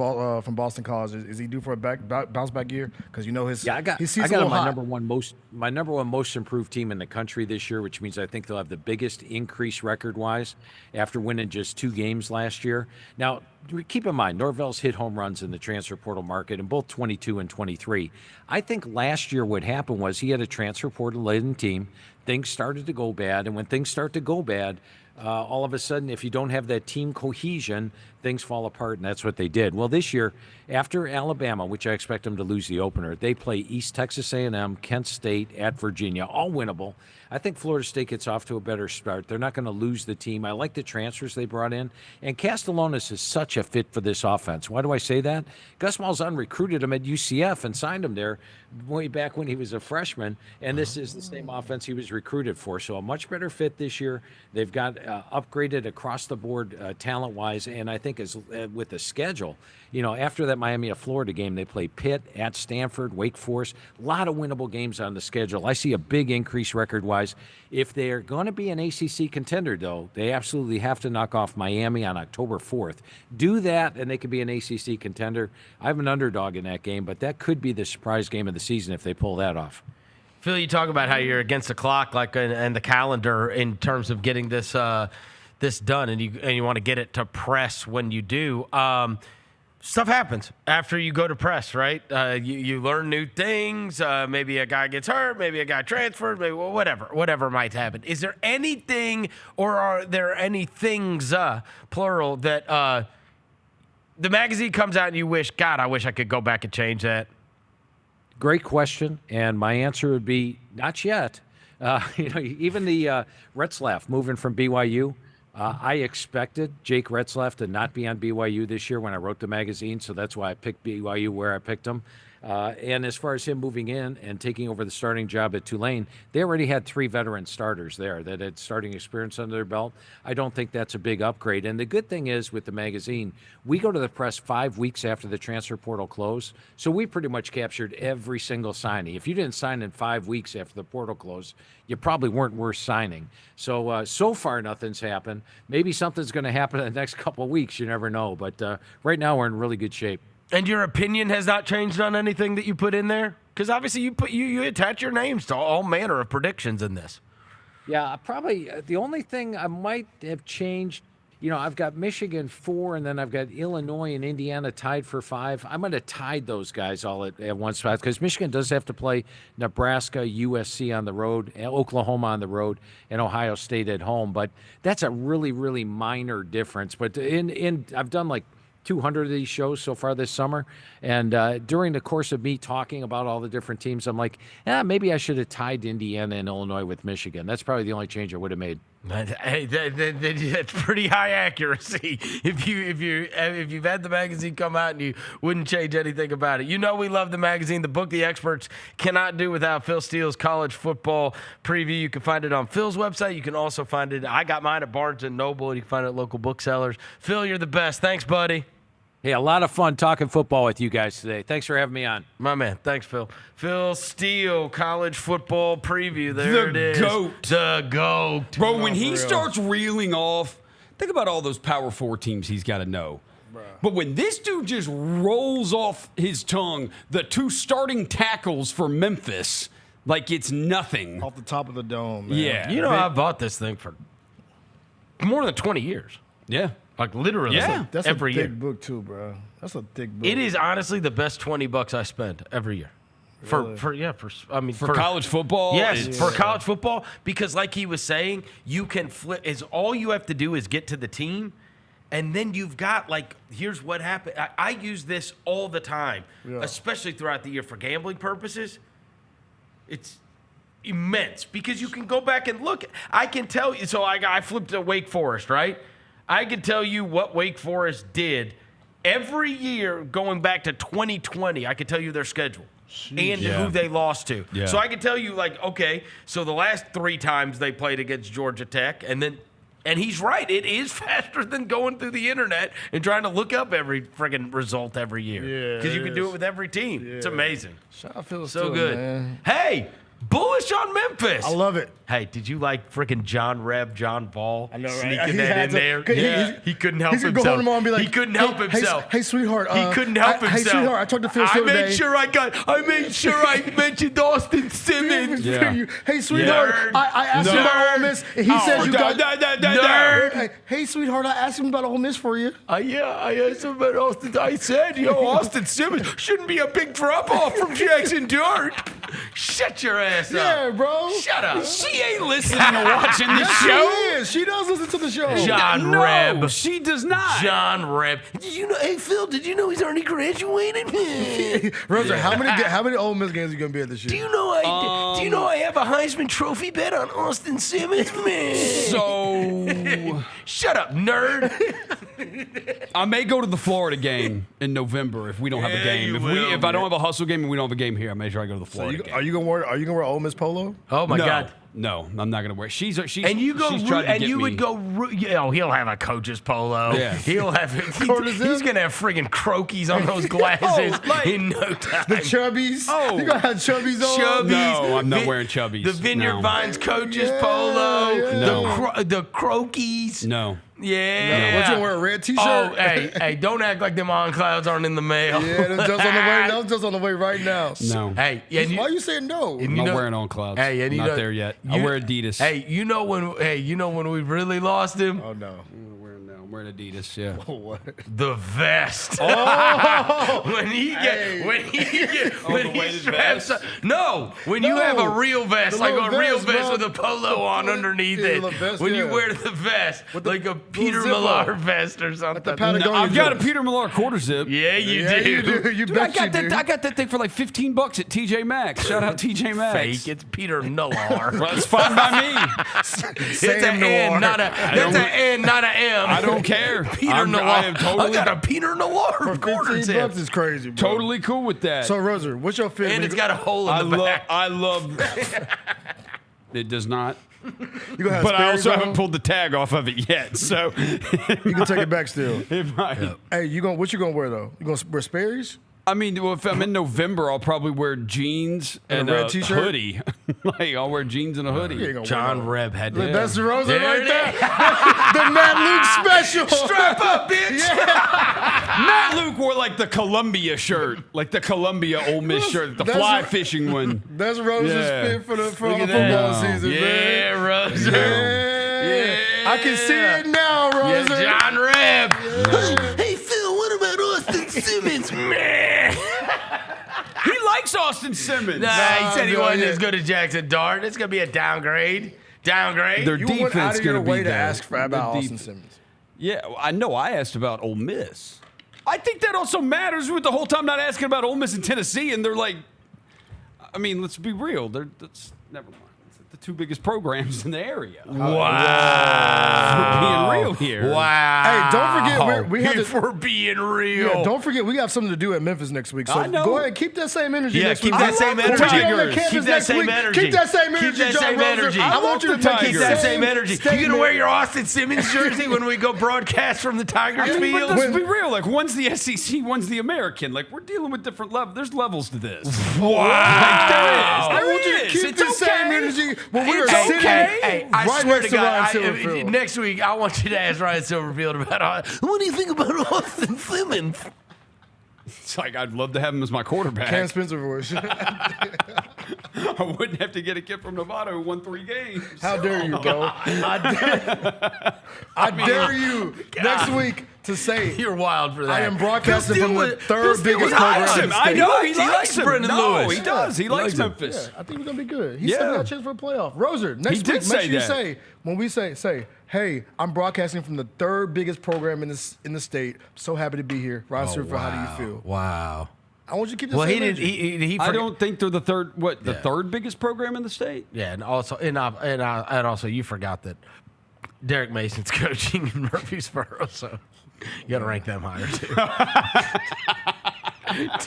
Boston College. Is he due for a bounce back year? Because I got him my number one most improved team in the country this year, which means I think they'll have the biggest increase record wise after winning just 2 games last year. Now, keep in mind, Norvell's hit home runs in the transfer portal market in both 22 and 23. I think last year what happened was he had a transfer portal-laden team. Things started to go bad, and when things start to go bad, all of a sudden, if you don't have that team cohesion, things fall apart, and that's what they did. Well, this year, after Alabama, which I expect them to lose the opener, they play East Texas A&M, Kent State, at Virginia, all winnable. I think Florida State gets off to a better start. They're not going to lose the team. I like the transfers they brought in, and Castellanos is such a fit for this offense. Why do I say that? Gus Malzahn recruited him at UCF and signed him there way back when he was a freshman, and this is the same offense he was recruited for. So a much better fit this year. They've got upgraded across the board talent-wise, and I think with the schedule, after that Miami of Florida game, they play Pitt, at Stanford, Wake Forest. A lot of winnable games on the schedule. I see a big increase record-wise. If they're going to be an ACC contender, though, they absolutely have to knock off Miami on October 4th. Do that, and they could be an ACC contender. I have an underdog in that game, but that could be the surprise game of the season if they pull that off. Phil, you talk about how you're against the clock, and the calendar in terms of getting this done, and you want to get it to press when you do. Stuff happens after you go to press, right? You learn new things. Maybe a guy gets hurt. Maybe a guy transfers. Maybe whatever might happen. Is there anything, or are there any things, plural, that the magazine comes out and you wish, God, I wish I could go back and change that? Great question, and my answer would be not yet. Even the Retzlaff moving from BYU, I expected Jake Retzlaff to not be on BYU this year when I wrote the magazine, so that's why I picked BYU where I picked him. And as far as him moving in and taking over the starting job at Tulane, they already had 3 veteran starters there that had starting experience under their belt. I don't think that's a big upgrade. And the good thing is with the magazine, we go to the press 5 weeks after the transfer portal closed, so we pretty much captured every single signing. If you didn't sign in 5 weeks after the portal closed, you probably weren't worth signing. So, so far nothing's happened. Maybe something's going to happen in the next couple of weeks. You never know. But right now we're in really good shape. And your opinion has not changed on anything that you put in there? Because obviously you attach your names to all manner of predictions in this. Yeah, probably the only thing I might have changed, I've got Michigan 4, and then I've got Illinois and Indiana tied for 5. I'm going to tie those guys all at one spot because Michigan does have to play Nebraska, USC on the road, Oklahoma on the road, and Ohio State at home. But that's a really, really minor difference. But I've done like 200 of these shows so far this summer. And during the course of me talking about all the different teams, I'm like, maybe I should have tied Indiana and Illinois with Michigan. That's probably the only change I would have made. Hey, that's pretty high accuracy. If you've had the magazine come out and you wouldn't change anything about it. We love the magazine. The book the experts cannot do without Phil Steele's college football preview. You can find it on Phil's website. You can also find it. I got mine at Barnes and Noble. You can find it at local booksellers. Phil, you're the best. Thanks, buddy. Hey, a lot of fun talking football with you guys today. Thanks for having me on. My man. Thanks, Phil. Phil Steele, college football preview. There it is. The GOAT. Bro, when he starts reeling off, think about all those Power 4 teams he's got to know. Bruh. But when this dude just rolls off his tongue, the 2 starting tackles for Memphis, like it's nothing. Off the top of the dome, man. Yeah. I bought this thing for more than 20 years. Yeah. Like literally, That's every a year. thick book too, bro. That's a thick book. It is honestly the best $20 I spend every year. Really? For college football. Yes, for college football, because like he was saying, you can flip. Is all you have to do is get to the team, and then you've got here's what happened. I use this all the time, especially throughout the year for gambling purposes. It's immense because you can go back and look. I can tell you. So I flipped to Wake Forest, right? I can tell you what Wake Forest did every year going back to 2020. I can tell you their schedule and who they lost to. Yeah. So I can tell you, so the last 3 times they played against Georgia Tech, and he's right. It is faster than going through the internet and trying to look up every friggin' result every year. Yeah, because you can do it with every team. Yeah. It's amazing. Shout out Phil so Steele, good. Man. Hey, bullish on Memphis. I love it. Hey, did you like freaking John Ball? I know, right? Sneaking that in there. He couldn't help himself. Go home tomorrow and be like, he couldn't help himself. Hey, sweetheart. He couldn't help himself. Hey, sweetheart. I talked to Phil Steele today. I made sure I mentioned Austin Simmons. Yeah. Hey, sweetheart. I asked him about Ole Miss. And he said you got nerd. Hey, sweetheart. I asked him about Ole Miss for you. I asked him about Austin. I said, Austin Simmons shouldn't be a big drop off from Jackson Dart. Shut your ass up. Yeah, bro. Shut up. She ain't listening or watching the show. She is. She does listen to the show. John Reb. She does not. John Reb. Did you know? Hey, Phil, did you know he's already graduated? Roger, how many Ole Miss games are you going to be at this year? Do you know I have a Heisman Trophy bet on Austin Simmons, man? So. Shut up, nerd. I may go to the Florida game in November if we don't have a game. If I don't have a hustle game and we don't have a game here, I may sure I go to the Florida game. Are you gonna wear Ole Miss polo? Oh my God. No, I'm not gonna wear. She's and you go she's root, and you would go. He'll have a coach's polo. Yeah. He'll have. He's gonna have friggin' croakies on those glasses in no time. The chubbies. Oh, you gonna have chubbies on? Chubbies. No, I'm not wearing chubbies. The Vineyard Vines coach's polo. Yeah. The croakies. No. Yeah. No. What, you wear a red t-shirt? Oh, hey, don't act like them on clouds aren't in the mail. Yeah, that's just on the way. That's just on the way right now. No. Hey, why are you saying no? I'm not wearing on clouds. Hey, and not there yet. I'll wear Adidas. Hey, you know when we really lost him? Oh no. wearing now? I'm wearing Adidas. Yeah. What? The vest. Oh! when he straps vest? when you have a real vest, The like little a real vest, vest bro. with a polo on underneath Yeah, it. the vest, when you yeah. wear the vest, like a Peter Zippo. Millar vest or something. the Patagonia I've got a joints. Peter Millar quarter zip. Yeah, you Yeah, do. you do. You Dude, I bet got you that. do. I got that thing for like $15 at TJ Maxx. Shout out TJ Maxx. Fake. It's Peter Millar. Well, it's fine by me. It's an N, not a. That's an N, not an M. I don't care. Peter Millar. I am totally. I got a Peter Millar quarter $15 zip. is crazy, bro. Totally cool with that. So, Roser, what's your fit? And when it's you- got a hole in the back. I love. It does not. You gonna have But I Sperry's also on? haven't pulled the tag off of it yet, so You can take it back still. it might. Hey, what you gonna wear though? You gonna wear Sperry's? I mean, well, if I'm in November, I'll probably wear jeans And and a red a t-shirt? hoodie. Like I'll wear jeans and a hoodie. You ain't gonna John wear no- Reb had Look, to. That's the Roser There right it there. is. The Matt Luke special. Strap up, bitch. Matt Luke wore like the Columbia shirt, like the Columbia Ole Miss shirt, the That's fly right. fishing one. That's Roser's Yeah. fit for Look football at that. season, Yeah, man. Roser. Yeah. I can see it now, Yeah, Roser. John Reb. Hey, Phil, what about Austin Simmons? Man. He likes Austin Simmons. Nah, he said he no, wasn't yeah. as good as Jackson Dart. It's going to be a downgrade. Downgrade. Their You went defense out of your gonna be way to there. ask about Their Austin def- Simmons. Yeah, I know. I asked about Ole Miss. I think that also matters with the whole time not asking about Ole Miss and Tennessee, and they're like, I mean, let's be real. That's never mind. It's the two biggest programs in the area. Wow. For being real here. Wow. Hey, don't forget, we have to. For being real. Yeah, don't forget, we got something to do at Memphis next week. So I know. go ahead, keep that same energy Yeah, next keep week. that same When we energy. get on that Tigers. campus Keep that next same week, energy. Keep that same Keep energy, that John same Roser. energy. I want you to make Keep that same energy. You statement. gonna wear your Austin Simmons jersey when we go broadcast from the Tigers But field? let's be real. Like, one's the SEC, one's the American. Like, we're dealing with different levels. There's levels to this. Wow. Like, there is. I want you to There keep is. the It's same okay. energy when we are It's sitting okay. Hey, I right swear next to to Ryan God, Silverfield. next week I want you to ask Ryan Silverfield about what do you think about Austin Simmons? It's like, I'd love to have him as my quarterback. Cam Spencer voice. I wouldn't have to get a kid from Nevada who won 3 games. How dare you, bro? I dare you next week to say You're wild for that. I am broadcasting Phil from the Steele third Phil Steele biggest was hot. program in the I state. know. He likes him. Brendan No, Lewis. he does. He likes him. Memphis. Yeah, I think we're gonna be good. He Yeah. said we got a chance for a playoff. Roser, next did week, say make sure you that. say when we say, hey, I'm broadcasting from the third biggest program in the state. So happy to be here. Ryan Silverfield, how do you feel? Wow. I want you to keep the Well, same he did. energy. He I forgot- don't think they're the third. What the Yeah. third biggest program in the state? Yeah, and also, and also, you forgot that Derek Mason's coaching in Murfreesboro, so you got to rank them higher too.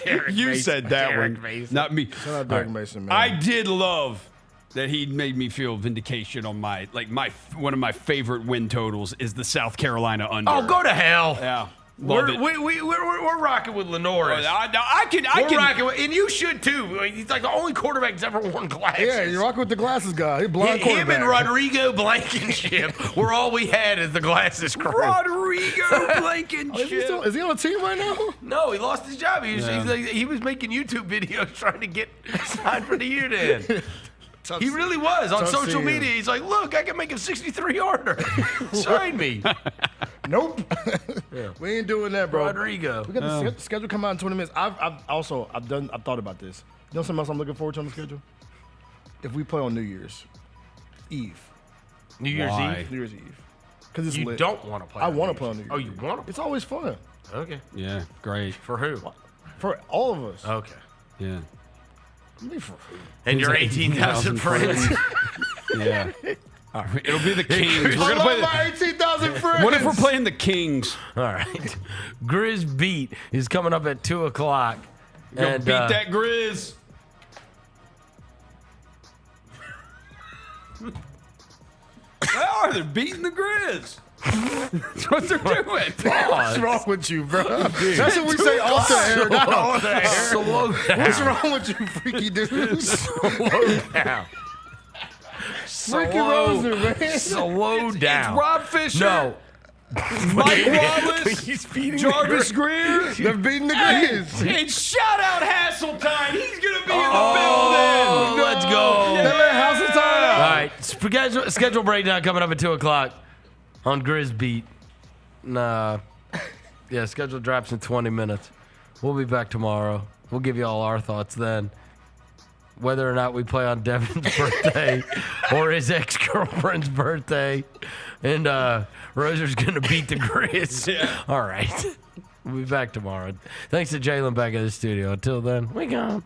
Derek You Mason, said that Derek one, Mason. not me. Shout out Derek Mason, man. I did love that he made me feel vindication on my one of my favorite win totals is the South Carolina under. Oh, go to hell! Yeah, love it. We're rocking with Lenoris. I can. We're rocking with, and you should too. I mean, he's like the only quarterback that's ever worn glasses. Yeah, you're rocking with the glasses guy. He's blind Him quarterback. and Rodrigo Blankenship were all we had as the glasses crew. Rodrigo Blankenship. Is he on a team right now? No, he lost his job. He was making YouTube videos trying to get signed for the year then. He really was on tough social seeing media. him. He's like, look, I can make a 63-yarder. Sign me. Nope. We ain't doing that, bro. Rodrigo. We got the schedule come out in 20 minutes. I've thought about this. You know something else I'm looking forward to on the schedule? If we play on New Year's Eve. New Year's Why? Eve? New Year's Eve. Because it's You lit. don't want to play I on want to New play on Year's New Year's Eve. Eve. Oh, you want to? It's always fun. Okay. Yeah, great. For who? For all of us. Okay. Yeah. I mean, for who? And your 18,000 friends. Yeah. All right. It'll be the Kings. I We're gonna love play. my 18,000 friends. What if we're playing the Kings? All right. Grizz Beat is coming up at 2 o'clock. Go And, beat that Grizz. They are. They're beating the Grizz. That's what they're doing. What's wrong with you, bro? That's what we say off the air. Not on the air. Slow down. What's wrong with you, freaky dude? Slow down. Freaky Roser, man. Slow down. It's Rob Fisher. No. Mike Wallace. He's beating Jarvis the Greer. They're beating the Grizz. And shout out Hasseltine. He's going to be in the Oh, building. let's go. They let House of Time. All right. Schedule breakdown coming up at 2 o'clock on Grizz Beat. and yeah, schedule drops in 20 minutes. We'll be back tomorrow. We'll give you all our thoughts then. Whether or not we play on Devin's birthday or his ex-girlfriend's birthday. And Roser's going to beat the Grizz. Yeah. All right. We'll be back tomorrow. Thanks to Jalen back in the studio. Until then, we gone.